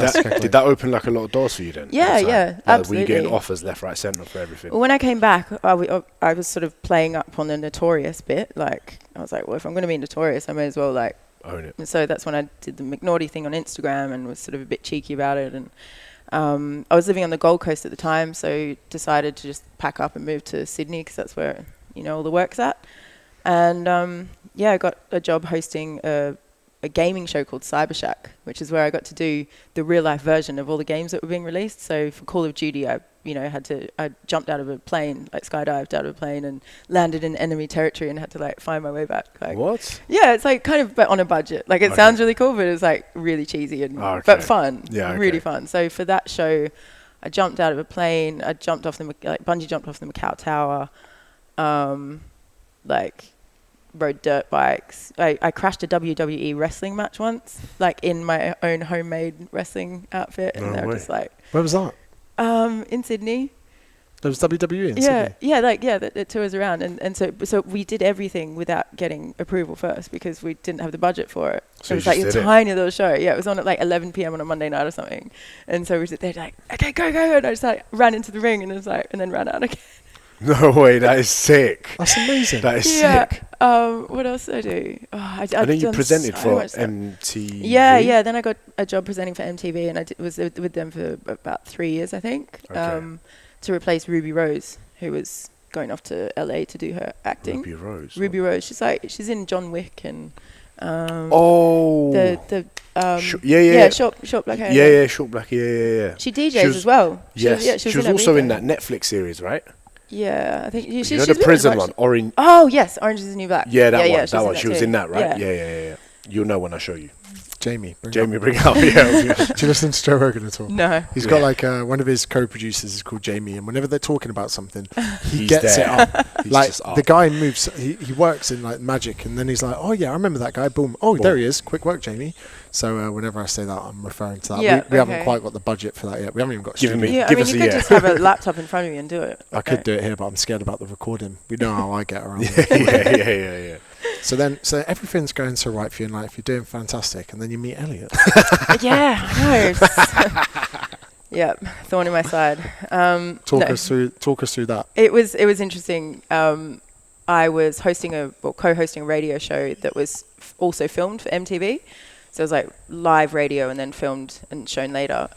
that open like a lot of doors for you then?
Yeah, absolutely.
Were you getting offers left, right, centre for everything?
Well, when I came back, I was sort of playing up on the notorious bit. Like, I was like, well, if I'm going to be notorious, I may as well like
own it.
And so that's when I did the McNaughty thing on Instagram and was sort of a bit cheeky about it. And I was living on the Gold Coast at the time, so decided to just pack up and move to Sydney because that's where all the work's at. And I got a job hosting a gaming show called Cyber Shack, which is where I got to do the real life version of all the games that were being released. So for Call of Duty, I jumped out of a plane, like skydived out of a plane and landed in enemy territory and had to like find my way back. Like,
what?
Yeah, it's like kind of but on a budget. Like it sounds really cool, but it's like really cheesy and but fun. Yeah, really fun. So for that show, I jumped out of a plane. I jumped off bungee jumped off the Macau Tower. Rode dirt bikes. I crashed a WWE wrestling match once, like in my own homemade wrestling outfit, and they were just like,
where was that?
In Sydney.
There was WWE in
Yeah,
Sydney.
yeah, that tours around, and so we did everything without getting approval first because we didn't have the budget for it.
So
It
you
was like
just
a
did it?
tiny little show. Yeah, it was on at like 11 p.m. on a Monday night or something, and so we did. They're like, okay, go, and I just like ran into the ring, and it was like, and then ran out again.
No way, that is sick.
That's amazing.
That is
Yeah.
sick.
What else did I do?
I know you presented for MTV.
Yeah. Then I got a job presenting for MTV, and I was with them for about 3 years, I think,
Okay.
to replace Ruby Rose, who was going off to LA to do her acting.
Ruby Rose.
She's in John Wick and
Oh.
short black hair.
Yeah, short black. Yeah.
She DJs as well.
Yes. She was also in that Netflix series, right?
Yeah, I think she's
You know the prison one, Orange.
Oh yes, Orange is the New Black.
Yeah, that one.
Yeah,
That one. She was in that, right?
Yeah.
Yeah. You'll know when I show you.
Jamie,
Bring up. Yeah.
do you listen to Joe Rogan at all?
No.
He's got like one of his co-producers is called Jamie, and whenever they're talking about something, he
He's
gets
there.
it up.
He's
Like
just up.
the guy moves. He works in like magic, and then he's like, "Oh yeah, I remember that guy." Boom. Oh, there he is. Quick work, Jamie. So whenever I say that, I'm referring to that.
Yeah,
we haven't
okay.
quite got the budget for that yet. We haven't even got.
Give
studio.
me-
Yeah,
Give
I
us
mean,
a
you could
year.
just have a laptop in front of you and do it.
I could do it here, but I'm scared about the recording. We know how I get around.
Yeah.
So everything's going so right for you in life. You're doing fantastic, and then you meet Elliot.
Yeah, I know. Yep, thorn in my side.
Talk us through that.
It was interesting. I was co-hosting a radio show that was also filmed for MTV. So it was like live radio and then filmed and shown later.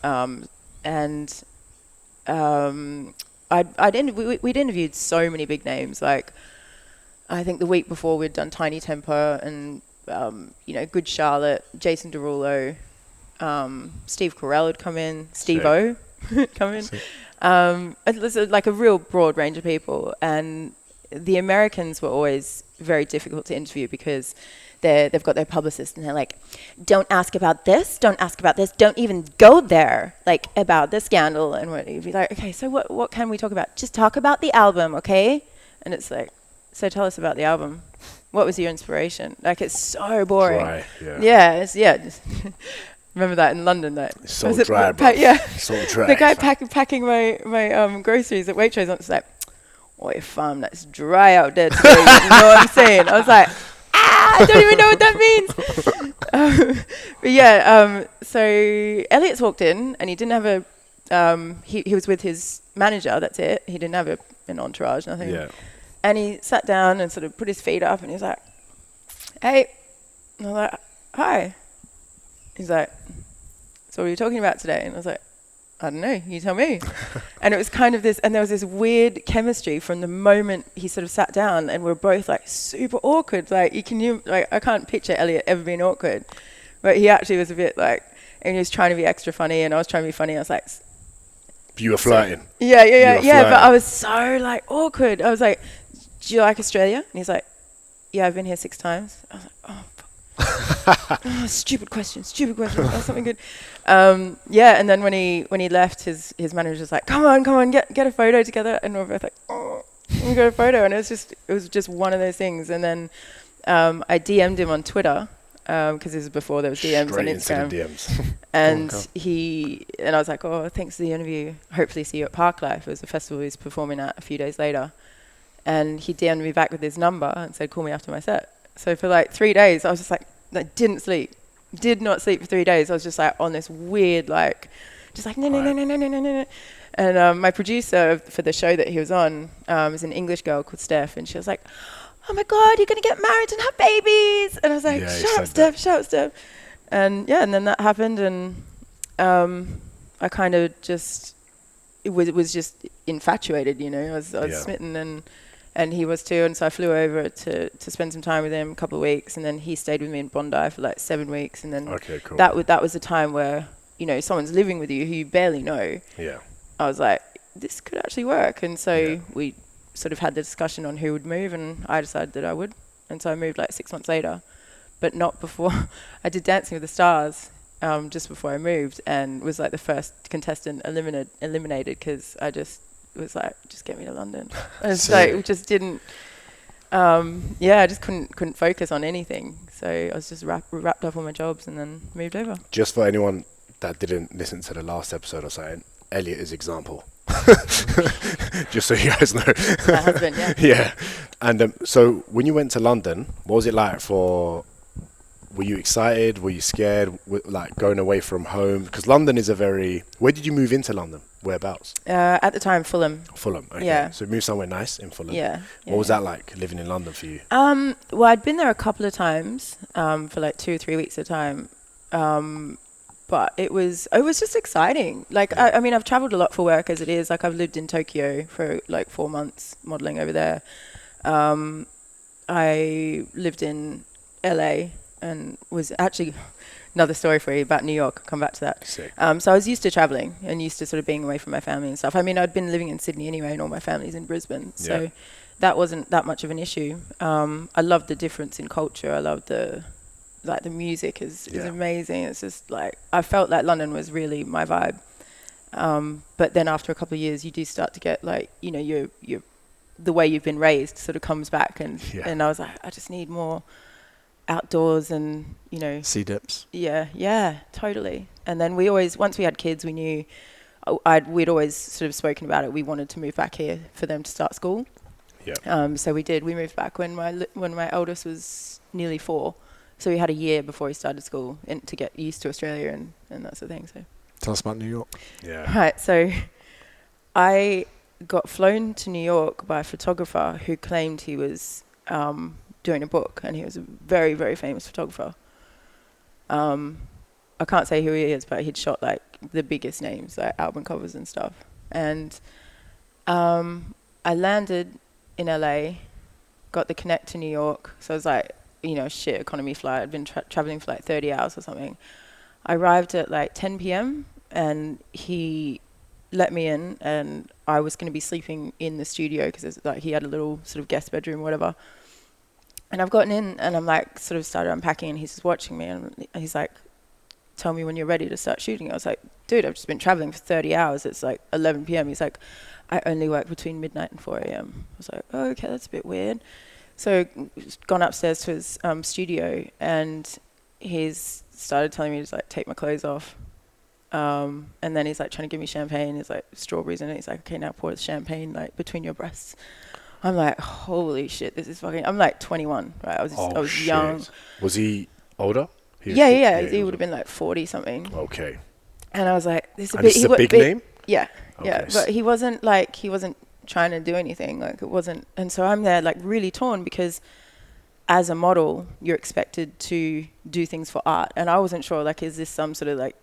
We'd interviewed so many big names. Like I think the week before we'd done Tiny Temper and Good Charlotte, Jason Derulo, Steve Carell had come in, Steve-O come in. It was like a real broad range of people, and the Americans were always very difficult to interview because they've got their publicist and they're like, don't ask about this, don't even go there, like about the scandal. And you'd be like, okay, so what can we talk about? Just talk about the album, okay? And it's like, so tell us about the album. What was your inspiration? Like, it's so boring.
Dry, yeah.
Remember that in London, that
It's so dry, bro. So dry.
The guy packing my groceries at Waitrose, I was like, "Oi, fam, that's dry out there today." You know what I'm saying? I was like, I don't even know what that means. So Elliot's walked in, and he didn't have a. He was with his manager. That's it. He didn't have an entourage, nothing.
Yeah.
And he sat down and sort of put his feet up, and he was like, "Hey," and I was like, "Hi." He's like, "So what are you talking about today?" And I was like, "I don't know, you tell me." And it was kind of this, and there was this weird chemistry from the moment he sort of sat down, and we're both like super awkward. Like I can't picture Elliot ever being awkward, but he actually was a bit like, and he was trying to be extra funny, and I was trying to be funny. I was like,
You were flirting.
yeah. But I was so like awkward. I was like, "Do you like Australia?" And he's like, "Yeah, I've been here 6 times." I was like, "Oh, oh, stupid question. That's something good." And then when he left, his manager was like, "Come on, get a photo together." And we were both like, "Oh, we got a photo." And it was just one of those things. And then I DM'd him on Twitter because this was before there was DMs on Instagram.
Into the DMs.
And I was like, "Oh, thanks for the interview. Hopefully see you at Parklife." It was a festival he was performing at a few days later. And he DM'd me back with his number and said, "Call me after my set." So for like 3 days, I was just like, I did not sleep for 3 days. I was just like on this weird, like, just like, no. And my producer for the show that he was on was an English girl called Steph, and she was like, "Oh my God, you're going to get married and have babies." And I was like, shut up, Steph. And then that happened, and I kind of just, was just infatuated, you know. I was smitten, and he was too, and so I flew over to spend some time with him, a couple of weeks, and then he stayed with me in Bondi for like 7 weeks, and then
Cool.
that was a time where, you know, someone's living with you who you barely know.
Yeah.
I was like, this could actually work, and so we sort of had the discussion on who would move, and I decided that I would, and so I moved like 6 months later, but not before. I did Dancing with the Stars just before I moved, and was like the first contestant eliminated because I just was like, just get me to London. I was like, just didn't. I just couldn't focus on anything. So I was just wrapped up on my jobs and then moved over.
Just for anyone that didn't listen to the last episode or something, Elliot is example. Just so you guys know.
My husband, yeah.
Yeah. And so when you went to London, what was it like were you excited? Were you scared? Like going away from home? Because London is where did you move into London? Whereabouts?
At the time, Fulham.
Fulham. Okay.
Yeah.
So you moved somewhere nice in Fulham.
Yeah.
What was that like, living in London for you?
Well, I'd been there a couple of times for like 2 or 3 weeks at a time. But it was just exciting. Like, I mean, I've traveled a lot for work as it is. Like, I've lived in Tokyo for like 4 months modeling over there. I lived in LA and was actually another story for you about New York. I'll come back to that.
Sick.
So I was used to traveling and used to sort of being away from my family and stuff. I mean, I'd been living in Sydney anyway, and all my family's in Brisbane, so that wasn't that much of an issue. I loved the difference in culture. I loved the music is amazing. It's just like, I felt like London was really my vibe. But then after a couple of years, you do start to get like, you know, your the way you've been raised sort of comes back, and I was like, I just need more outdoors and, you know,
sea dips.
Yeah, totally. And then once we had kids, we knew we'd always sort of spoken about it. We wanted to move back here for them to start school. Yeah. So we did. We moved back when my eldest was nearly 4. So we had a year before he started school to get used to Australia and that sort of thing. So
Tell us about New York.
Yeah.
right. So I got flown to New York by a photographer who claimed he was doing a book, and he was a very, very famous photographer. I can't say who he is, but he'd shot like the biggest names, like album covers and stuff. And I landed in LA, got the connect to New York. So I was like, you know, shit, economy flight. I'd been traveling for like 30 hours or something. I arrived at like 10 p.m. and he let me in, and I was going to be sleeping in the studio because like he had a little sort of guest bedroom, whatever. And I've gotten in and I'm like sort of started unpacking, and he's just watching me, and he's like, tell me when you're ready to start shooting. I was like, dude, I've just been traveling for 30 hours. It's like 11 p.m. He's like, I only work between midnight and 4 a.m. I was like, oh, okay, that's a bit weird. So gone upstairs to his studio, and he's started telling me to like take my clothes off. And then he's like trying to give me champagne. He's like, strawberries in it. He's like, okay, now pour the champagne like between your breasts. I'm like, holy shit, this is fucking. I'm like 21, right? I was young.
Was he older?
Yeah. He would have been like 40 something.
Okay.
And I was like, this is
and this is a big name?
Yeah,
okay.
Yeah. But he wasn't trying to do anything. Like, it wasn't. And so I'm there like really torn, because as a model, you're expected to do things for art. And I wasn't sure, like, is this some sort of like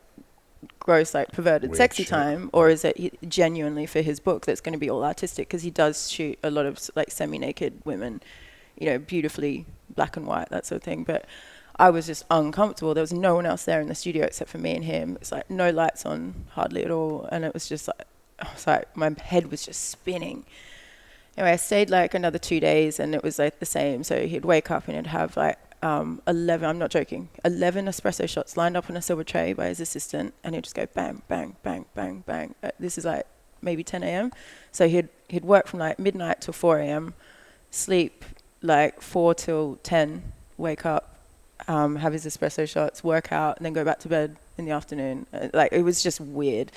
gross, like perverted
weird
sexy
shit.
time, or is it genuinely for his book that's going to be all artistic? Because he does shoot a lot of like semi-naked women, you know, beautifully black and white, that sort of thing. But I was just uncomfortable. There was no one else there in the studio except for me and him. It's like no lights on hardly at all, and it was just like, I was like, my head was just spinning. Anyway, I stayed like another 2 days, and it was like the same. So he'd wake up and he'd have like 11, I'm not joking, 11 espresso shots lined up on a silver tray by his assistant, and he'd just go bang, bang, bang, bang, bang. This is like maybe 10 a.m. So he'd work from like midnight till 4 a.m., sleep like 4 till 10, wake up, have his espresso shots, work out, and then go back to bed in the afternoon. Like, it was just weird.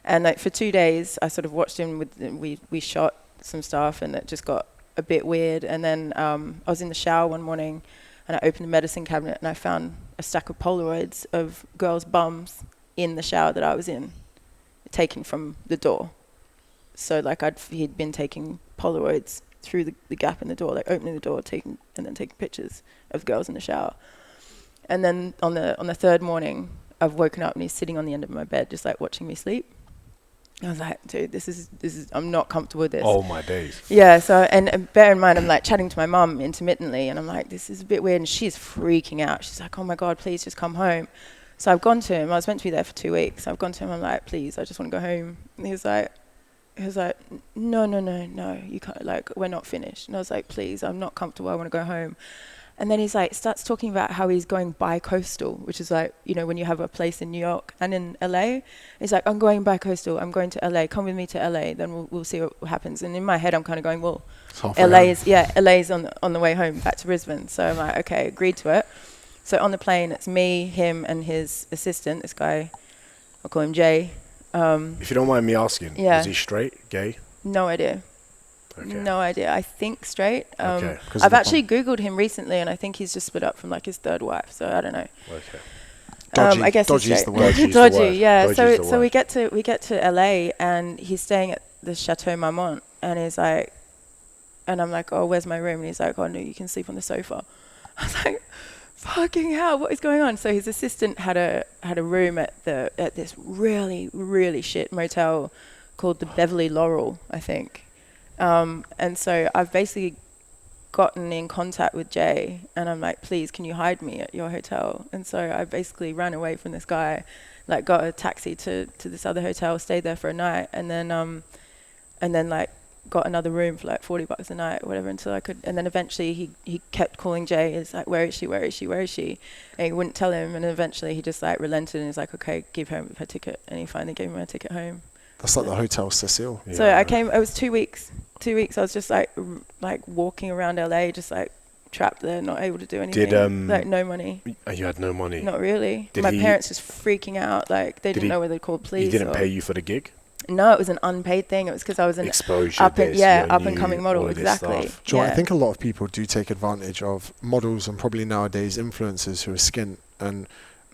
And like for 2 days, I sort of watched him we shot some stuff, and it just got a bit weird. And then I was in the shower one morning, and I opened the medicine cabinet, and I found a stack of Polaroids of girls' bums in the shower that I was in, taken from the door. So like he'd been taking Polaroids through the gap in the door, like opening the door, taking pictures of girls in the shower. And then on the third morning, I've woken up and he's sitting on the end of my bed, just like watching me sleep. I was like, dude, this is I'm not comfortable with this.
Oh my days.
Yeah. So and bear in mind, I'm like chatting to my mum intermittently, and I'm like, this is a bit weird, and she's freaking out. She's like, oh my God, please just come home. So I've gone to him. I was meant to be there for 2 weeks. I've gone to him. I'm like, please, I just want to go home. And he was like, no, you can't. Like, we're not finished. And I was like, please, I'm not comfortable. I want to go home. And then he's like, starts talking about how he's going bi-coastal, which is like, you know, when you have a place in New York and in LA. He's like, I'm going bi-coastal. I'm going to LA. Come with me to LA. Then we'll see what happens. And in my head, I'm kind of going, well, LA's on the way home back to Brisbane. So I'm like, okay, agreed to it. So on the plane, it's me, him, and his assistant, this guy, I'll call him Jay.
If you don't mind me asking,
Yeah.
is he straight, gay?
No idea.
Okay.
No idea. I think straight.
Okay.
'Cause of
I've
the
actually Googled him recently, and I think he's just split up from like his third wife. So I don't know.
Okay.
Dodgy.
I guess
Dodgy
he's
is
straight.
the word.
Dodgy is the
Dodgy,
word.
yeah.
Dodgy
So
is the
so
word.
we get to LA, and he's staying at the Chateau Marmont, and he's like, and I'm like, oh, where's my room? And he's like, oh no, you can sleep on the sofa. I was like, fucking hell, what is going on? So his assistant had a room at this really, really shit motel called the Beverly Laurel, I think. And so I've basically gotten in contact with Jay, and I'm like, please, can you hide me at your hotel? And so I basically ran away from this guy, like got a taxi to this other hotel, stayed there for a night, and then like got another room for like $40 a night or whatever until I could. And then eventually he kept calling Jay. He's like, where is she? Where is she? Where is she? And he wouldn't tell him. And eventually he just like relented and he's like, okay, give her her ticket. And he finally gave me my ticket home.
That's like the Hotel Cecile.
Yeah.
So I came. It was 2 weeks. 2 weeks. I was just like walking around LA, just like trapped there, not able to do anything. Like no money.
You had no money.
Not really.
Did
My
he-
parents just freaking out. Like they didn't know whether to call police.
He didn't
or
pay you for the gig.
No, it was an unpaid thing. It was because I was an
Exposure.
up and
new,
coming model.
all of this
Exactly.
stuff.
Do you know what?
Yeah.
I think a lot of people do take advantage of models and probably nowadays influencers who are skint. And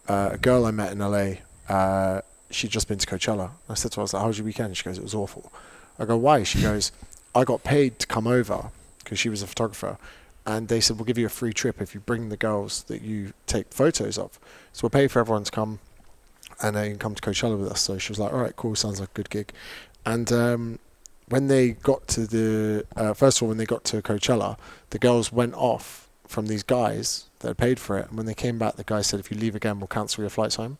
a girl I met in LA, she'd just been to Coachella. I said to her, I was like, how was your weekend? She goes, it was awful. I go, why? She goes, I got paid to come over because she was a photographer. And they said, we'll give you a free trip if you bring the girls that you take photos of. So we'll pay for everyone to come and they can come to Coachella with us. So she was like, all right, cool, sounds like a good gig. And when they got to the, first of all, when they got to Coachella, the girls went off from these guys that had paid for it. And when they came back, the guy said, if you leave again, we'll cancel your flights home.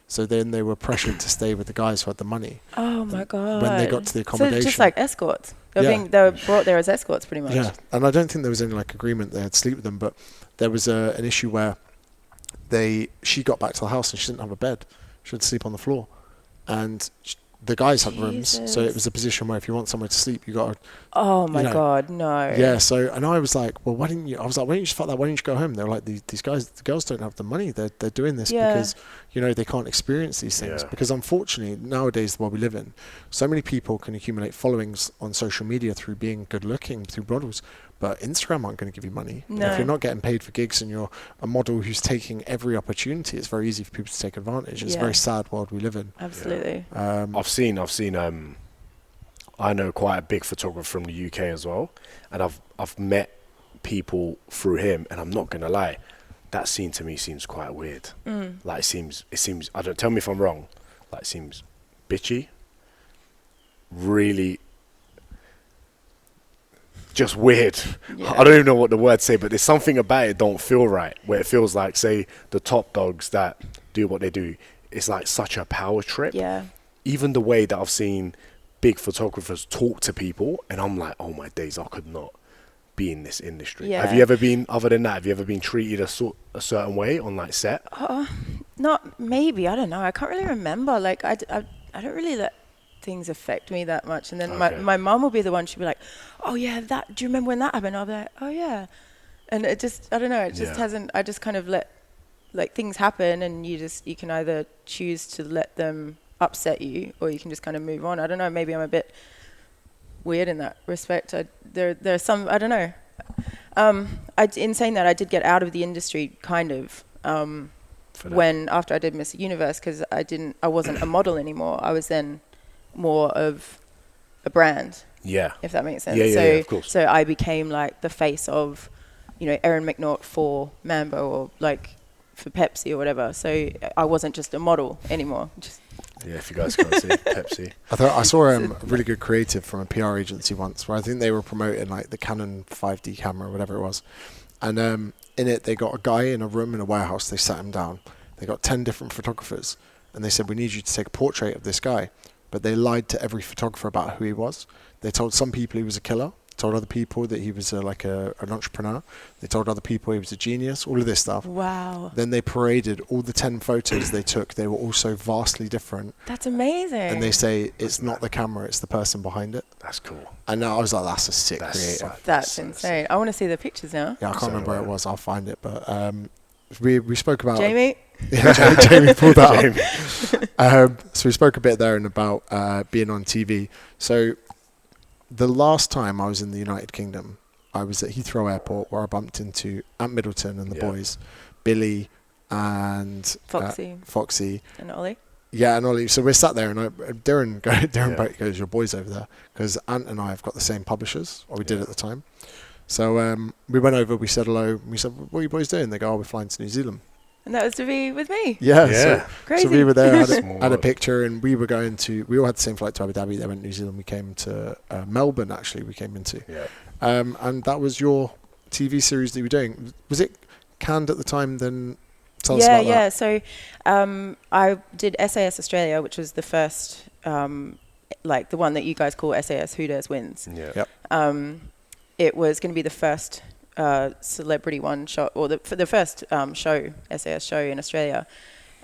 So then they were pressured to stay with the guys who had the money.
Oh my god!
When they got to the accommodation,
so just like escorts, they were brought there as escorts, pretty much.
Yeah, and I don't think there was any like agreement they had to sleep with them, but there was an issue where she got back to the house and she didn't have a bed; she had to sleep on the floor, and the guys had rooms, so it was a position where if you want somewhere to sleep, you got to.
Oh my god, no!
Yeah, so and I was like, well, why didn't you? I was like, why don't you just fuck that? Why don't you go home? They were like, these guys, the girls don't have the money. They're doing this because they can't experience these things.
Yeah.
Because unfortunately, nowadays, the world we live in, so many people can accumulate followings on social media through being good looking, through models. But Instagram aren't going to give you money.
No.
If you're not getting paid for gigs and you're a model who's taking every opportunity, it's very easy for people to take advantage. It's a very sad world we live in.
Absolutely.
I've seen. I know quite a big photographer from the UK as well, and I've met people through him, and I'm not gonna lie, that scene to me seems quite weird. Like it seems. I don't, tell me if I'm wrong. Like it seems bitchy. Really. Just weird.
Yeah.
I don't even know what the words say, but there's something about it don't feel right. Where it feels like, say, the top dogs that do what they do, it's like such a power trip.
Yeah.
Even the way that I've seen big photographers talk to people, and I'm like, oh my days, I could not be in this industry.
Yeah.
Have you ever been, other than that, have you ever been treated a certain way on like set?
Not maybe. I don't know. I can't really remember. Like I don't really let things affect me that much. And then my mum will be the one. She'll be like, oh yeah, do you remember when that happened? I'll be like, oh yeah. And it just, I don't know. It just hasn't. I just kind of let like things happen, and you can either choose to let them upset you, or you can just kind of move on. I don't know. Maybe I'm a bit weird in that respect. There's some. I don't know. In saying that, I did get out of the industry kind of when after I did Miss Universe, because I wasn't a model anymore. I was then more of a brand.
Yeah.
If that makes sense.
Yeah, of course.
So I became like the face of, Erin McNaught for Mambo, or like for Pepsi or whatever. So I wasn't just a model anymore.
Yeah, if you guys can't see, Pepsi.
I saw a really good creative from a PR agency once, where I think they were promoting like the Canon 5D camera or whatever it was. And in it, they got a guy in a room in a warehouse. They sat him down. They got 10 different photographers, and they said, we need you to take a portrait of this guy. But they lied to every photographer about who he was. They told some people he was a killer, told other people that he was an entrepreneur. They told other people he was a genius, all of this stuff.
Wow.
Then they paraded all the 10 photos they took. They were all so vastly different.
That's amazing.
And they say it's not the camera, it's the person behind it.
That's cool.
And I was like, that's a sick creative.
That's insane. I want to see the pictures now.
Yeah, I can't remember where it was. I'll find it. But we spoke about...
Jamie?
Yeah, Jamie pulled that up. So we spoke a bit there about being on TV. So the last time I was in the United Kingdom, I was at Heathrow Airport where I bumped into Ant Middleton and the boys, Billy and
Foxy and Ollie.
Yeah, and Ollie. So we're sat there, and Darren goes, "Your boys over there," because Ant and I have got the same publishers, or we did at the time. So we went over, we said hello, and we said, "What are you boys doing?" They go, "Oh, we're flying to New Zealand."
And that was to be with me.
Yeah.
Yeah.
Crazy.
So we were there, had a picture, and we were we all had the same flight to Abu Dhabi. They went to New Zealand. We came to Melbourne, actually, we came into.
Yeah.
And that was your TV series that you were doing. Was it canned at the time? Then tell us about that.
Yeah. So I did SAS Australia, which was the first, like the one that you guys call SAS Who Dares Wins.
Yeah.
Yep.
It was going to be the first celebrity one shot, or the first show, SAS show in Australia.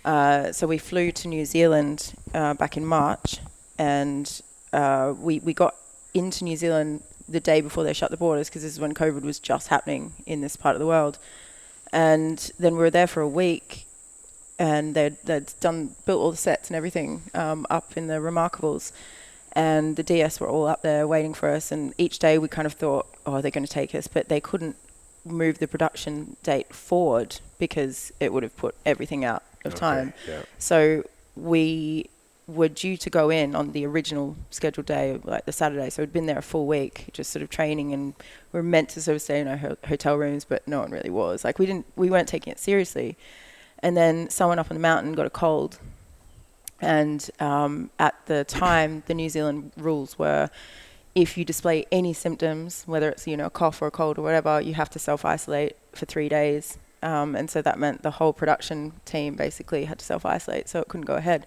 So we flew to New Zealand back in March, and we got into New Zealand the day before they shut the borders, because this is when COVID was just happening in this part of the world. And then we were there for a week, and they'd built all the sets and everything up in the Remarkables. And the DS were all up there waiting for us, and each day we kind of thought, oh, they're going to take us, but they couldn't move the production date forward because it would have put everything out of time.
Yeah.
So we were due to go in on the original scheduled day, like the Saturday. So we'd been there a full week, just sort of training, and we were meant to sort of stay in our hotel rooms, but no one really was. Like we weren't taking it seriously. And then someone up on the mountain got a cold. And at the time, the New Zealand rules were, if you display any symptoms, whether it's a cough or a cold or whatever, you have to self-isolate for 3 days. And so that meant the whole production team basically had to self-isolate, so it couldn't go ahead.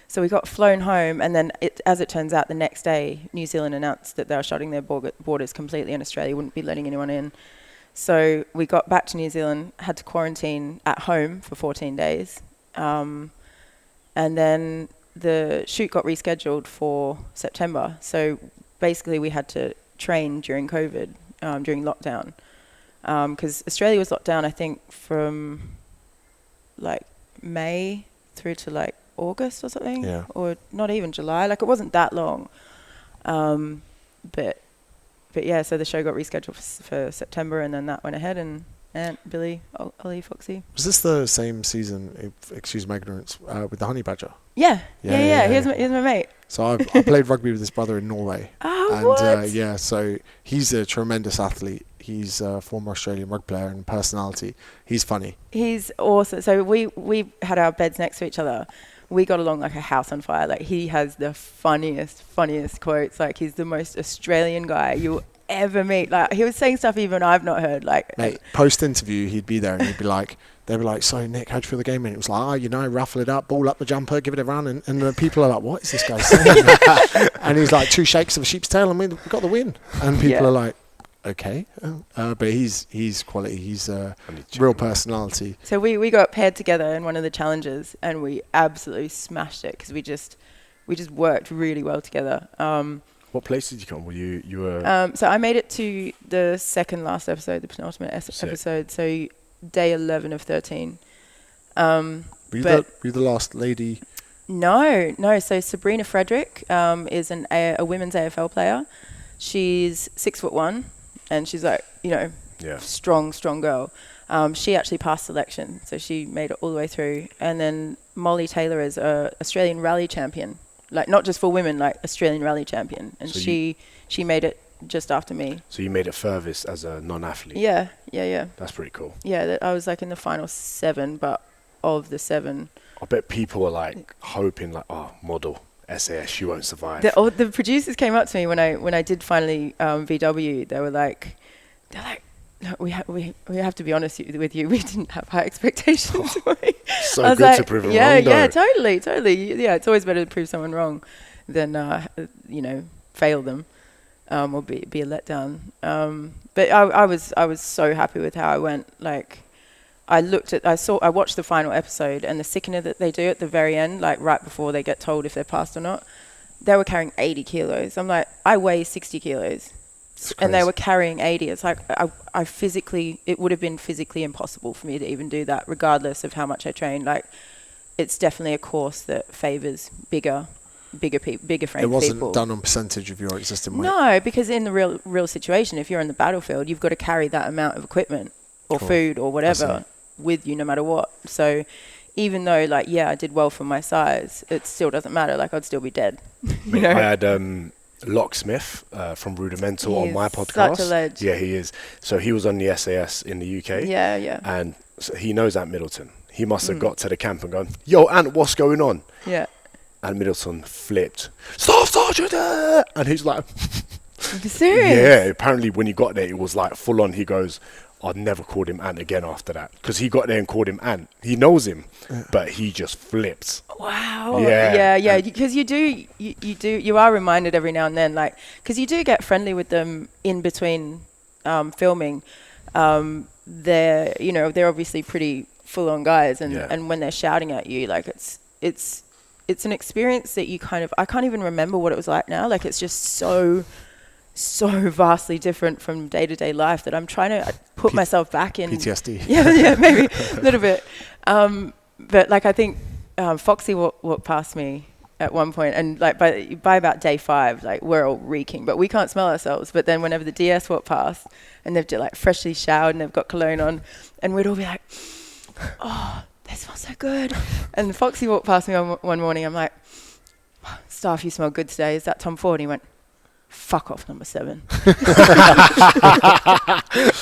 So we got flown home, and then as it turns out, the next day, New Zealand announced that they were shutting their borders completely, and Australia wouldn't be letting anyone in. So we got back to New Zealand, had to quarantine at home for 14 days. And then the shoot got rescheduled for September. So basically we had to train during COVID, during lockdown. Because Australia was locked down, I think, from like May through to like August or something.
Yeah.
Or not even July. Like it wasn't that long. But yeah, so the show got rescheduled for September, and then that went ahead, and Ant, Billy, Ollie, Foxy.
Was this the same season, excuse my ignorance, with the honey badger?
Yeah. Here's my mate.
So I played rugby with his brother in Norway.
Oh,
and,
what?
So he's a tremendous athlete. He's a former Australian rugby player and personality. He's funny.
He's awesome. So we had our beds next to each other. We got along like a house on fire. Like he has the funniest quotes. Like he's the most Australian guy you'll ever meet. Like he was saying stuff even I've not heard. Like
mate, post interview he'd be there and he'd be like, they'd be like, so Nick, how'd you feel the game? And it was like, ruffle it up, ball up the jumper, give it a run, and the people are like, what is this guy saying? And he's like, 2 shakes of a sheep's tail and we got the win. And people are like, okay, but he's quality. He's a real personality.
So we got paired together in one of the challenges, and we absolutely smashed it because we just worked really well together.
What place did you come? Were you were?
So I made it to the second last episode, the penultimate episode. So day 11 of 13.
Were you the last lady?
No. So Sabrina Frederick is a women's AFL player. She's 6'1", and she's like strong girl. She actually passed selection, so she made it all the way through. And then Molly Taylor is a Australian rally champion. Like not just for women, like Australian rally champion, and so she made it just after me.
So you made it furthest as a non-athlete.
Yeah.
That's pretty cool.
Yeah, I was like in the final 7, but of the 7,
I bet people were like hoping like, oh, model SAS, you won't survive.
The producers came up to me when I did finally VW. They're like, no, we have to be honest with you. We didn't have high expectations.
So good to prove them wrong.
Yeah, totally. Yeah, it's always better to prove someone wrong than fail them or be a letdown. But I was so happy with how I went. Like I watched the final episode, and the sickener that they do at the very end, like right before they get told if they're passed or not, they were carrying 80 kilos. I'm like, I weigh 60 kilos. and they were carrying 80. It's like I physically, it would have been physically impossible for me to even do that, regardless of how much I trained. Like, it's definitely a course that favors bigger framed people.
It wasn't done on percentage of your existing weight.
No, because in the real situation, if you're in the battlefield, you've got to carry that amount of equipment or food or whatever with you no matter what. So even though, like, yeah, I did well for my size, it still doesn't matter. Like, I'd still be dead. You know?
I had Locksmith from Rudimental on my podcast.
Such a ledge.
Yeah, he is. So he was on the SAS in the UK.
Yeah, yeah.
And so he knows Ant Middleton. He must have got to the camp and gone, "Yo, Ant, what's going on?"
Yeah.
And Middleton flipped, "Staff Sergeant!" And he's like,
serious?
Yeah, apparently when he got there, it was like full on. He goes, "I'd never called him Ant again after that." Because he got there and called him Ant. He knows him, but he just flips.
Wow.
Yeah.
Yeah. Because you are reminded every now and then, like, because you do get friendly with them in between filming. They're obviously pretty full on guys, and when they're shouting at you, like, it's an experience that I can't even remember what it was like now. Like, it's just so vastly different from day-to-day life that I'm trying to put myself back in.
PTSD.
Yeah, maybe a little bit. But like, I think Foxy walked past me at one point, and like by about day 5, like, we're all reeking, but we can't smell ourselves. But then whenever the DS walk past and they've just like freshly showered and they've got cologne on, and we'd all be like, "Oh, they smell so good." And Foxy walked past me one morning. I'm like, "Staff, you smell good today. Is that Tom Ford?" And he went, "Fuck off, number 7."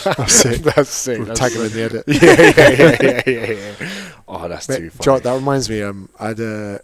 That's sick.
That's sick.
We'll tag him in the edit.
Yeah. Oh, that's too funny.
Joe, that reminds me. I had a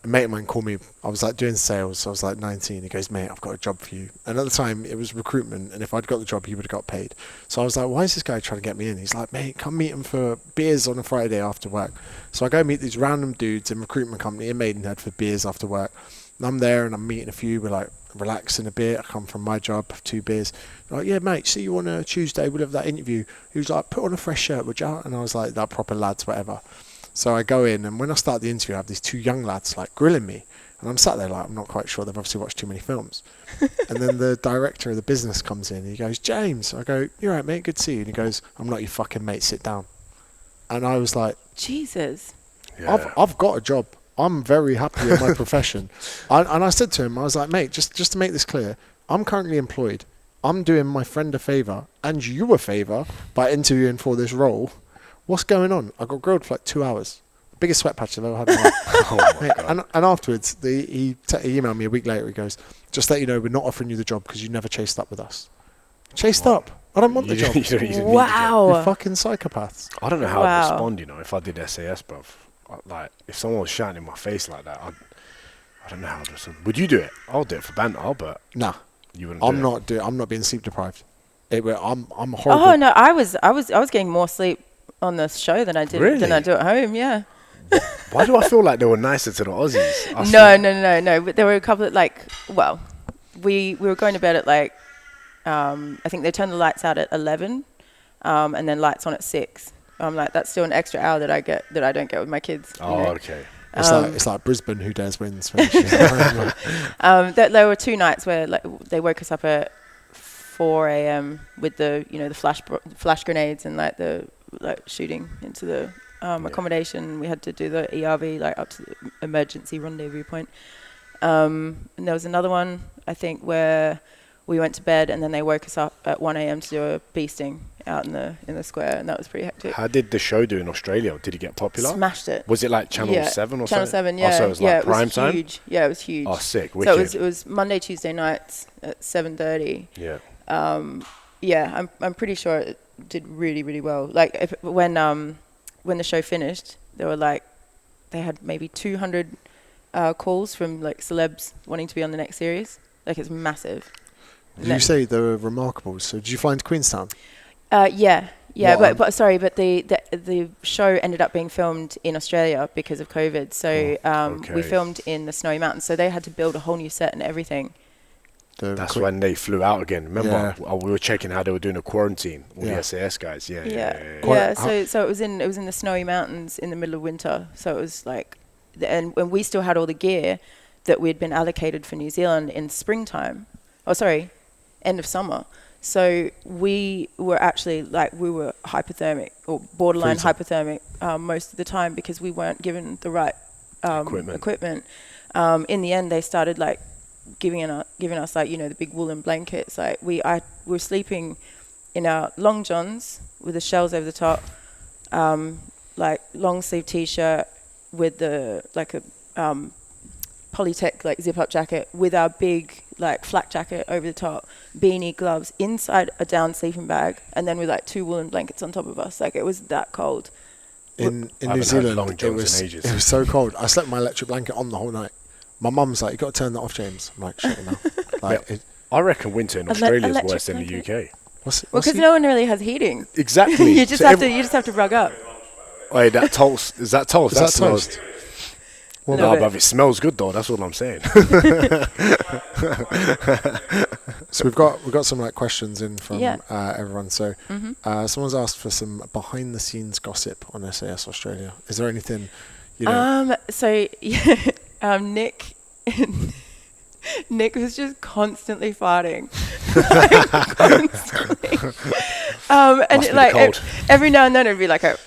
mate of mine call me. I was like doing sales. So I was like 19. He goes, "Mate, I've got a job for you." And at the time, it was recruitment. And if I'd got the job, he would have got paid. So I was like, "Why is this guy trying to get me in?" He's like, "Mate, come meet him for beers on a Friday after work." So I go meet these random dudes in recruitment company in Maidenhead for beers after work. And I'm there and I'm meeting a few. We're like relaxing a bit. I come from my job, have 2 beers. They're like, "Yeah, mate, see you on a Tuesday. We'll have that interview." He was like, "Put on a fresh shirt, would you?" And I was like, "That proper lads, whatever." So I go in, and when I start the interview, I have these 2 young lads like grilling me, and I'm sat there like, I'm not quite sure. They've obviously watched too many films. And then the director of the business comes in, and he goes, "James." I go, "You're right, mate. Good to see you." And he goes, "I'm not your fucking mate. Sit down." And I was like,
Jesus.
Yeah.
I've got a job. I'm very happy in my profession. And I said to him, I was like, "Mate, just to make this clear, I'm currently employed. I'm doing my friend a favour and you a favour by interviewing for this role. What's going on?" I got grilled for like 2 hours. Biggest sweat patch I've ever had in my life.
Oh my God.
And afterwards, he emailed me a week later. He goes, "Just let you know, we're not offering you the job because you never chased up with us." Chased up? I don't want the job.
You don't need the job.
Wow.
You fucking psychopaths.
I don't know how I'd respond, if I did SAS, bruv. Like, if someone was shouting in my face like that, I don't know how I'd respond. Would you do it? I'll do it for banter, but
Nah.
you wouldn't
I'm not being sleep deprived. I'm horrible.
Oh no, I was getting more sleep on the show than I do at home. Yeah.
Why do I feel like they were nicer to the Aussies?
No. But there were a couple of we were going to bed at like, I think they turned the lights out at 11, and then lights on at 6. I'm like, that's still an extra hour that I don't get with my kids.
Oh, okay.
It's like Brisbane, who dares wins.
There were 2 nights where like they woke us up at 4 a.m. with the flash grenades and like the shooting into the accommodation. We had to do the ERV like up to the emergency rendezvous point. And there was another one I think where we went to bed and then they woke us up at 1 a.m. to do a beasting out in the square, and that was pretty hectic.
How did the show do in Australia? Did it get popular?
Smashed it.
Was it like Channel 7 or something?
Channel 7, yeah.
Oh, so it was like prime time?
Huge. Yeah, it was huge.
Oh, sick. Wicked.
So it was Monday, Tuesday nights at 7:30.
Yeah.
I'm pretty sure it did really, really well. Like when the show finished, they had maybe 200 calls from like celebs wanting to be on the next series. Like, it's massive.
Did you say they were remarkable? So did you fly into Queenstown?
Yeah, but the show ended up being filmed in Australia because of COVID. So we filmed in the Snowy Mountains. So they had to build a whole new set and everything.
That's when they flew out again. Remember, we were checking how they were doing a quarantine. All the SAS guys. Yeah.
So it was in the Snowy Mountains in the middle of winter. So it was like, and we still had all the gear that we'd been allocated for New Zealand in springtime. Oh, sorry. end of summer. So we were actually we were hypothermic or borderline hypothermic most of the time because we weren't given the right equipment. In the end, they started giving us the big woolen blankets. We were sleeping in our long johns with the shells over the top, long sleeve t-shirt with a Polytech zip up jacket with our big flak jacket over the top, beanie, gloves, inside a down sleeping bag, and then with 2 woolen blankets on top of us. It was that cold.
In New Zealand, it was so cold. I slept my electric blanket on the whole night. My mum's like, "You got to turn that off, James." I'm like, "Shut your mouth."
I reckon winter in Australia is worse than the UK.
Because no one really has heating.
Exactly.
you just have to rug up.
Wait, that toast is that toast?
Is that toast?
Well, no, but it smells good though. That's what I'm saying.
So we've got some questions in from everyone. So someone's asked for some behind the scenes gossip on SAS Australia. Is there anything?
Nick was just constantly farting. Constantly. And every now and then it'd be like a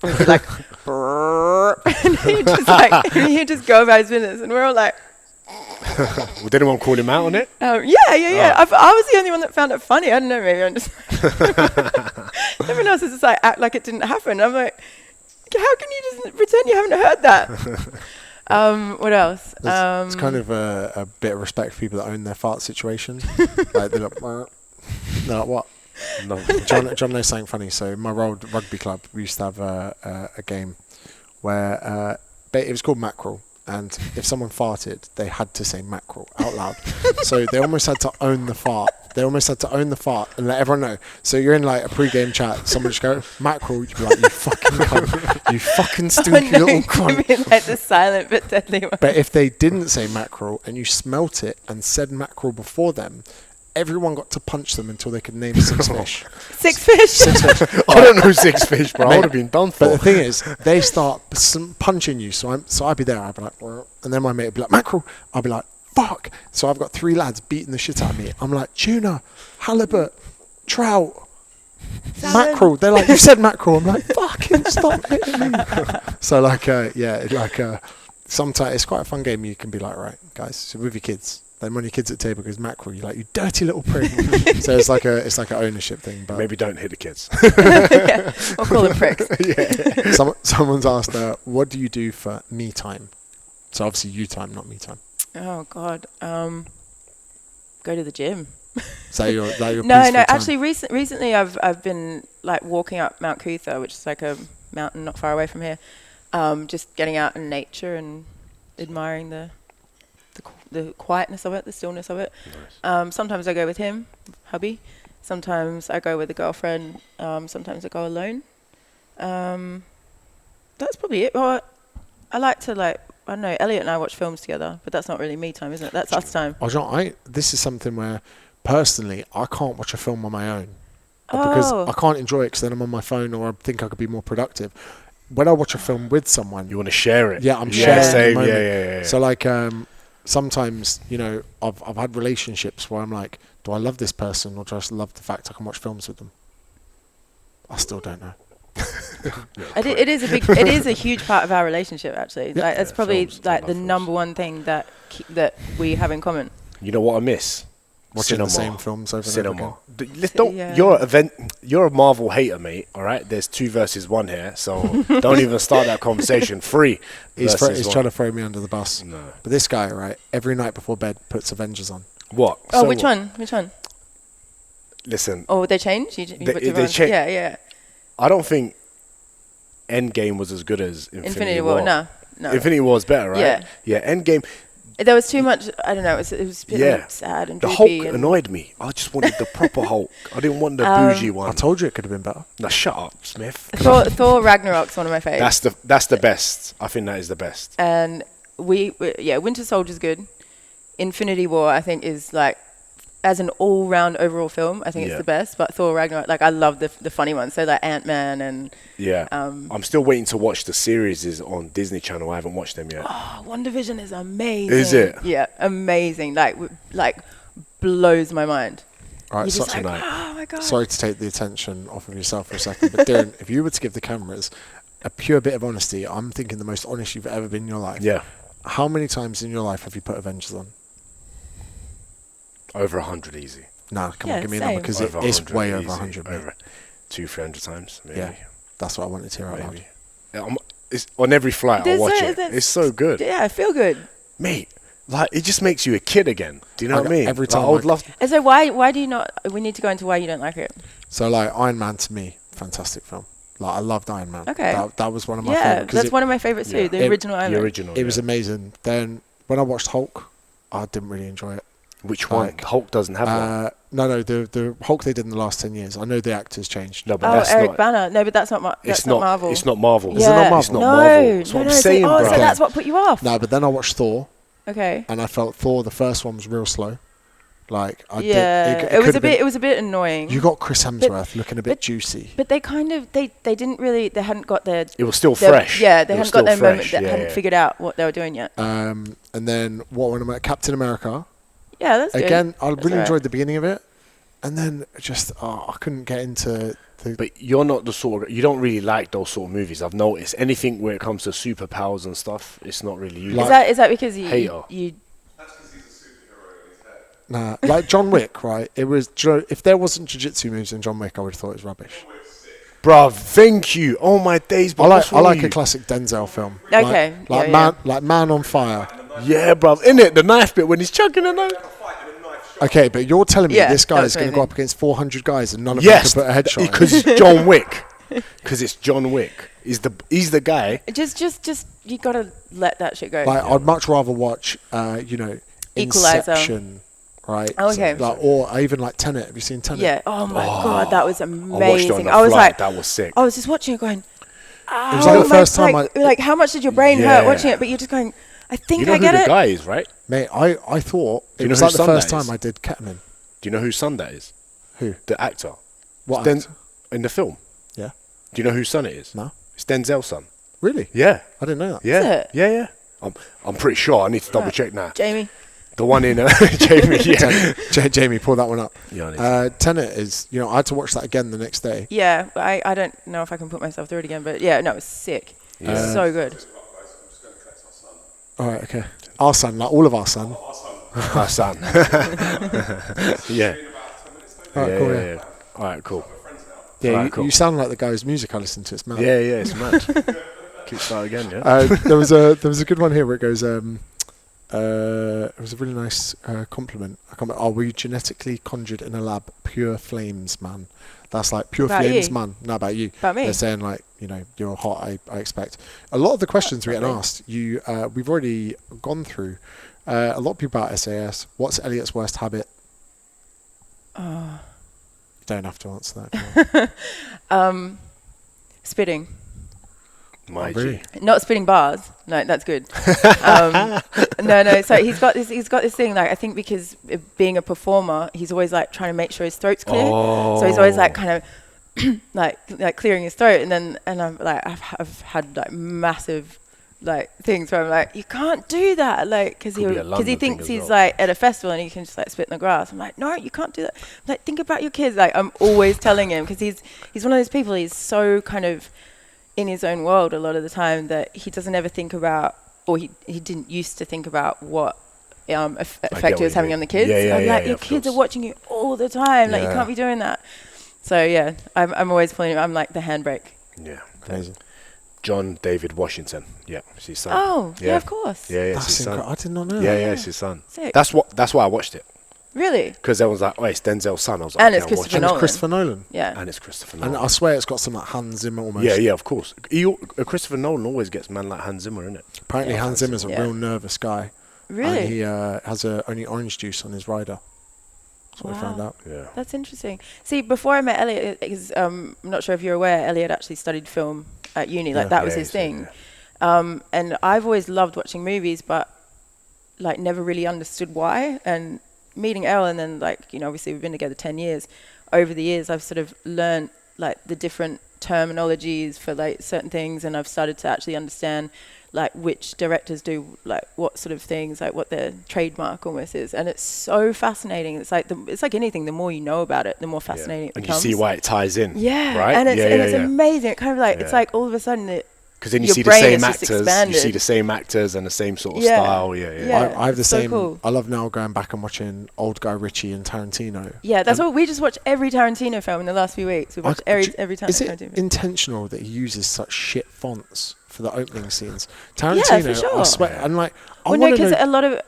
it'd be and he'd just go about his business, and we're all like,
well, did anyone call him out on it?
Yeah. I was the only one that found it funny. I don't know, maybe I'm just everyone else is just act like it didn't happen. I'm like, how can you just pretend you haven't heard that? What else?
It's kind of a bit of respect for people that own their fart situation. They're like, what? No. John knows something funny. So in my old rugby club, we used to have a game where it was called mackerel, and if someone farted, they had to say mackerel out loud. So they almost had to own the fart. And let everyone know. So you're in a pre-game chat, someone just go, mackerel, you'd be like, you fucking cunt. You fucking stinky little cunt.
You mean the silent but deadly one.
But if they didn't say mackerel and you smelt it and said mackerel before them, everyone got to punch them until they could name 6 fish.
6 fish?
I don't know 6 fish, bro. I would have been done for.
But the thing is, they start punching you. So I'd be there. I'd be like, and then my mate would be like, mackerel. I'd be like, fuck. So I've got 3 lads beating the shit out of me. I'm like, tuna, halibut, trout, mackerel. They're like, you said mackerel. I'm like, fucking stop hitting me. So sometimes it's quite a fun game. You can be like, right, guys, so with your kids. Then when your kids at the table goes mackerel, you're like, you dirty little prick. So it's like an ownership thing. But
maybe don't hit the kids.
I'll call them pricks.
Someone's asked, what do you do for me time? So obviously you time, not me time.
Oh God, go to the gym.
So your
no. Actually, recently I've been walking up Mount Cootha, which is a mountain not far away from here. Just getting out in nature and admiring the quietness of it, the stillness of it. Nice. Sometimes I go with him, hubby. Sometimes I go with a girlfriend. Sometimes I go alone. That's probably it. Well, I like to I don't know, Elliot and I watch films together, but that's not really me time, isn't it? That's us time.
This is something where, personally, I can't watch a film on my own. Because I can't enjoy it because then I'm on my phone or I think I could be more productive. When I watch a film with someone...
You want to share it.
Yeah, I'm sharing
same.
the moment.
Yeah.
So sometimes, I've had relationships where I'm like, do I love this person or do I just love the fact I can watch films with them? I still don't know.
It is a huge part of our relationship, actually. It's probably the number one thing that we have in common.
You know what I miss?
Watching the same films over and over again.
You're a Marvel hater, mate. All right, there's 2 versus 1 here, so don't even start that conversation. 3.
He's trying to throw me under the bus. No. But this guy, right, every night before bed puts Avengers on.
What?
Oh, which one?
Listen.
Oh, they changed.
They changed.
Yeah.
I don't think Endgame was as good as Infinity War.
No.
Infinity War was better, right? Yeah. Endgame.
There was too much. I don't know. It was a bit sad and
the
droopy.
Hulk annoyed me. I just wanted the proper Hulk. I didn't want the bougie one.
I told you it could have been better.
Now shut up, Smith.
Thor Ragnarok's one of my favorites.
That's the best. I think that is the best.
And Winter Soldier's good. Infinity War, I think, is as an all-round overall film, I think it's the best. But Thor Ragnarok, I love the funny ones. So Ant-Man and...
Yeah. I'm still waiting to watch the series on Disney Channel. I haven't watched them yet.
Oh, WandaVision is amazing.
Is it?
Yeah, amazing. blows my mind.
All right,
You're
so,
just like, oh my God.
sorry to take the attention off of yourself for a second, but Darren, if you were to give the cameras a pure bit of honesty, I'm thinking the most honest you've ever been in your life.
Yeah.
How many times in your life have you put Avengers on?
Over 100 easy.
Nah, come on,
Yeah,
give me a
same.
number, because
Over
it's
100
way over
easy.
100, mate.
Over 200-300 times, maybe.
Yeah, that's what I wanted to hear out loud.
Maybe. Yeah, it's on every flight I watch it. It's so good.
Yeah, I feel good.
Mate, like, it just makes you a kid again. Do you know what I mean?
Every
Like,
time
I would love...
And so why do you not, we need to go into why you don't like it.
So, like, Iron Man to me, fantastic film. Like, I loved Iron Man.
Okay.
That was one of my
Yeah,
favourite.
that's one of my favourites too, the original Iron
The
Man.
original,
It was amazing. Then, when I watched Hulk, I didn't really enjoy it.
Which one?
Like,
Hulk doesn't have one.
No, the Hulk they did in the last 10 years. I know the actors changed.
No, but
Oh,
that's
Eric
not...
Banner. No, but that's not Marvel.
It's not Marvel.
Yeah.
Is it not Marvel?
It's not
no,
Marvel. That's what
no,
I'm
no,
saying,
so,
bro.
so that's what put you off.
No, but then I watched Thor,
Okay.
and I felt Thor, the first one was real slow. Like,
It was a bit annoying.
You got Chris Hemsworth looking a bit juicy.
But they kind of they didn't really, they hadn't got their...
It was still
their-
fresh.
Yeah, they
It was
hadn't got their
still
moment,
fresh.
they hadn't figured out what they were doing yet.
And then what one about Captain America?
Yeah, that's good.
Again, I
That's
really
alright.
enjoyed the beginning of it, and then just I couldn't get into the.
But you're not the sort of... You don't really like those sort of movies. I've noticed. Anything where it comes to superpowers and stuff, it's not really you.
Like-
Is that because
Hater.
you
Nah, like John Wick, right? It was. If there wasn't jiu-jitsu moves in John Wick, I would have thought it was rubbish.
Bruv, thank you. Oh, my days.
I like a classic Denzel film.
Okay,
Like
yeah,
Man on Fire.
Yeah, bruv. Innit? The knife bit when he's chucking a knife.
Okay, but you're telling me
Yeah,
this guy
that
is
was
going to go
amazing.
up against 400 guys and none of
Yes,
them can put a headshot.
because it's John Wick. Because it's John Wick. He's the guy.
just you gotta let that shit go.
Like, I'd much rather watch,
Equalizer.
Inception, right?
Oh, okay.
Like, or even like Tenet. Have you seen Tenet?
Yeah. Oh my God, that was
I watched it on
amazing.
the
I was
flight.
like,
That was sick.
I was just watching it going.
It was like the first time
like how much did your brain
Yeah.
hurt watching it? But you're just going, I think
You know
I
who
get
the
it.
guy is, right?
Mate, I thought
you
it
know
was
whose
like the
son
first
that is?
time I did ketamine.
Do you know whose son that is?
Who?
The actor.
What?
It's in the film.
Yeah.
Do you know whose son it is?
No.
It's Denzel's son.
Really?
Yeah.
I didn't know that.
Yeah.
it?
Yeah. I'm pretty sure. I need to double check now.
Jamie.
The one in Jamie. Yeah.
Jamie, pull that one up.
Yeah,
Tenet is, I had to watch that again the next day.
Yeah, I don't know if I can put myself through it again, but yeah, no, it was sick. It was so good.
All right, okay. Our son, like all of our son.
My son. Yeah.
All right, cool, yeah.
All right, cool.
Yeah,
Alright,
you,
cool.
you sound like the guy whose music I listen to. It's mad.
Yeah, it's mad. Kickstart again, yeah.
There was a good one here where it goes. It was a really nice compliment. Were you genetically conjured in a lab? Pure flames, man. That's like pure
About
flames,
you?
man. Not about you.
About me?
They're saying like, you're hot. I expect. A lot of the questions we're getting
lovely.
asked, we've already gone through. A lot of people about SAS. What's Elliot's worst habit? You don't have to answer that. If you want.
Spitting.
My
Really?
G.
Not spitting bars. No, that's good. No. So he's got this thing. Like I think because being a performer, he's always like trying to make sure his throat's clear. So he's always like kind of like clearing his throat. And I'm like I've had like massive like things where I'm like you can't do that. Like because
Could be a
he
London thing
thinks
as
he's
well.
like at a festival and he can just like spit in the grass. I'm like no, you can't do that. I'm like think about your kids. Like I'm always telling him because he's one of those people. He's so kind of in his own world a lot of the time that he doesn't ever think about, or he didn't used to think about what effect he was having on the kids. I'm like, your kids are watching you all the time. Like you can't be doing that. So yeah, I'm always pulling. I'm like the handbrake.
Yeah.
Amazing.
John David Washington. Yeah, it's his son.
Oh yeah, of course.
Yeah, it's
That's
his son.
incredible. I did not know.
Yeah,
that.
it's his son.
Sick.
That's why I watched it.
Really?
Because everyone's like, oh, it's Denzel's son. I was like,
And it's
yeah, I'll watch
Christopher
it.
And it's
Nolan.
Christopher Nolan.
Yeah.
And it's Christopher
And
Nolan.
I swear it's got some like Hans Zimmer almost.
Yeah, of course. Christopher Nolan always gets man like Hans Zimmer, innit?
Apparently Hans Zimmer's a
Yeah.
real nervous guy.
Really?
And he has only orange juice on his rider. That's what I found
Wow.
out.
Yeah.
That's interesting. See, before I met Elliot, I'm not sure if you're aware, Elliot actually studied film at uni. Like
Yeah.
that was
Yeah,
his
he said,
thing. And I've always loved watching movies, but like never really understood why. And meeting Elle, and then like obviously we've been together 10 years. Over the years, I've sort of learned like the different terminologies for like certain things, and I've started to actually understand like which directors do like what sort of things, like what their trademark almost is, and it's so fascinating. It's like anything. The more you know about it, the more fascinating it
and
becomes.
you see why it ties in.
Yeah,
right.
And it's amazing. It kind of like it's like all of a sudden
because then you
your
see the
brain
same
is just
actors,
expanded.
you see the same actors and the same sort of
Yeah.
style.
Yeah.
I have the
it's so
same.
cool.
I love now going back and watching Old Guy Ritchie and Tarantino.
Yeah, that's what we just watched every Tarantino film in the last few weeks. We've watched every Tarantino
Is it
film.
intentional that he uses such shit fonts for the opening scenes?
Yeah,
Tarantino,
for sure.
I swear, and like,
Well, no, because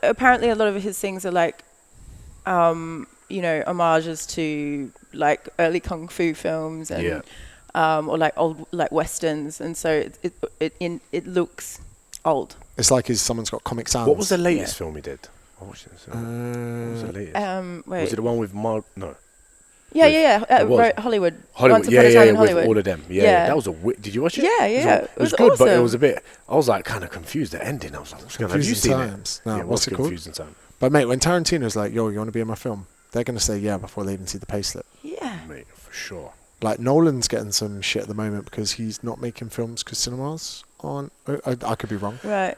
apparently a lot of his things are like, you know, homages to like early kung fu films and or like old like westerns, and so it looks old.
It's like someone's got Comic Sans.
What was the latest film he did? I watched this. What was the latest?
Wait.
Was it the one with No.
Hollywood.
Hollywood,
Once Upon a Time in Hollywood.
with all of them. Yeah. That was did you watch it?
Yeah.
It was good,
awesome.
but it was a bit. I was like kind of confused. The ending. I was like, what's going on? Have you seen
Times.
it?
No,
Yeah,
what's it called?
Confusing time.
But mate, when Tarantino's like, "Yo, you want to be in my film?" They're gonna say yeah before they even see the payslip.
Yeah.
Mate, for sure.
Like Nolan's getting some shit at the moment because he's not making films because cinemas aren't. I could be wrong.
Right.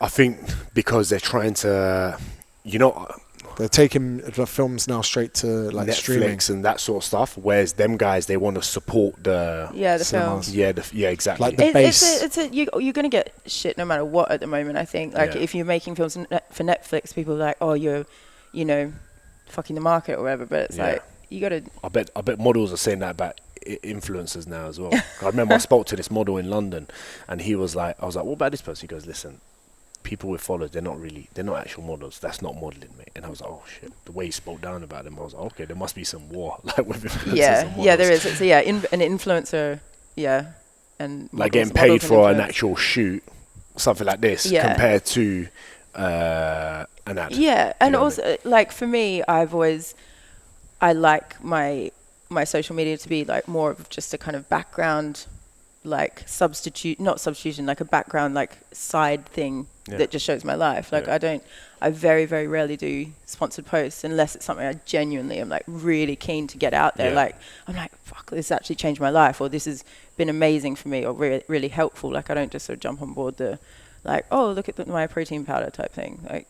I think because they're trying to,
They're taking the films now straight to like
Netflix
streaming.
and that sort of stuff. Whereas them guys, they want to support the
the
cinemas.
film.
Yeah, exactly.
Like the base.
You're gonna get shit no matter what at the moment. I think like if you're making films for Netflix, people are like, oh, you're, fucking the market or whatever. But it's like you gotta.
I bet models are saying that about influencers now as well. I remember I spoke to this model in London, and I was like, what about this person? He goes, listen, people with followers, they're not actual models. That's not modeling, mate. And I was like, oh shit. The way he spoke down about them, I was like, okay, there must be some war like with influencers. And models.
Yeah, there is. It's an influencer, and
like getting paid for an actual shoot, something like this, compared to an ad.
Yeah, and also like for me, I like my social media to be like more of just a kind of background, like not substitution, like a background, like side thing that just shows my life. Like I very, very rarely do sponsored posts unless it's something I genuinely am like really keen to get out there. Like I'm like, fuck, this actually changed my life, or this has been amazing for me, or really helpful. Like I don't just sort of jump on board the like, oh, look at my protein powder type thing. Like,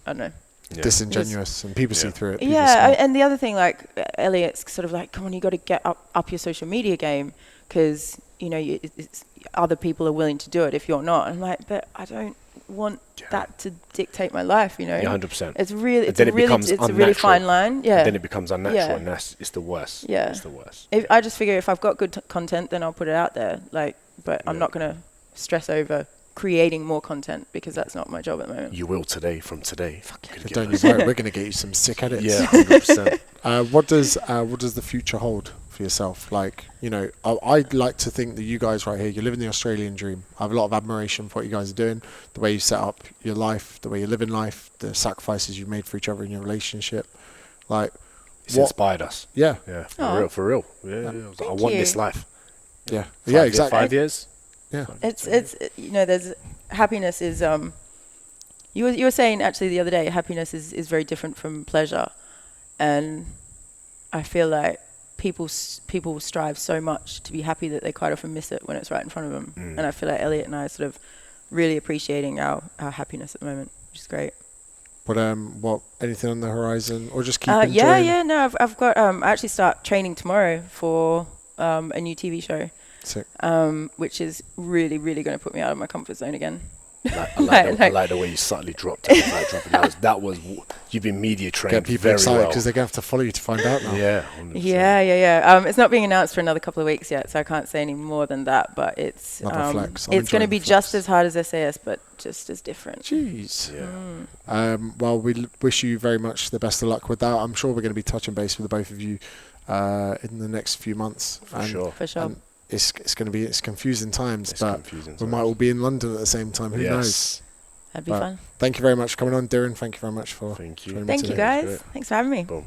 I don't know.
Yeah. Disingenuous, and people see through it.
And the other thing, like Elliot's sort of like, come on, you got to get up your social media game, because it's other people are willing to do it if you're not. I'm like, but I don't want that to dictate my life.
Yeah, 100%.
It's a really fine line. Yeah.
And then it becomes unnatural, and it's the worst.
Yeah.
It's the worst.
I just figure if I've got good content, then I'll put it out there. Like, but I'm not gonna stress over creating more content, because that's not my job at the moment.
You will from today.
Don't you worry, we're going to get you some sick edits.
Yeah, 100%.
What does the future hold for yourself? Like, I'd like to think that you guys right here, you're living the Australian dream. I have a lot of admiration for what you guys are doing, the way you set up your life, the way you live in life, the sacrifices you've made for each other in your relationship. Like,
it's inspired us.
Yeah.
Yeah, for real. Yeah. I want this life.
Yeah. Yeah, exactly.
5 years.
Yeah.
It's there's happiness is you were saying actually the other day, happiness is very different from pleasure, and I feel like people strive so much to be happy that they quite often miss it when it's right in front of them. And I feel like Elliot and I are sort of really appreciating our happiness at the moment, which is great.
But anything on the horizon, or just keep enjoying?
No, I've got I actually start training tomorrow for a new TV show.
Sick.
Which is really, really going to put me out of my comfort zone again.
I like the way you subtly dropped it. That was you've been media trained.
Get people
very
excited
well,
because they're going to have to follow you to find out now.
Yeah. 100%.
Yeah. It's not being announced for another couple of weeks yet, so I can't say any more than that. But it's it's going to be just as hard as SAS, but just as different.
Jeez.
Yeah.
Well, we wish you very much the best of luck with that. I'm sure we're going to be touching base with the both of you in the next few months.
For sure.
And it's confusing times, we might all be in London at the same time. Who knows?
That'd be fun.
Thank you very much for coming on, Darren. Thank you very much for
Thank you guys. Thanks for having me.
Boom.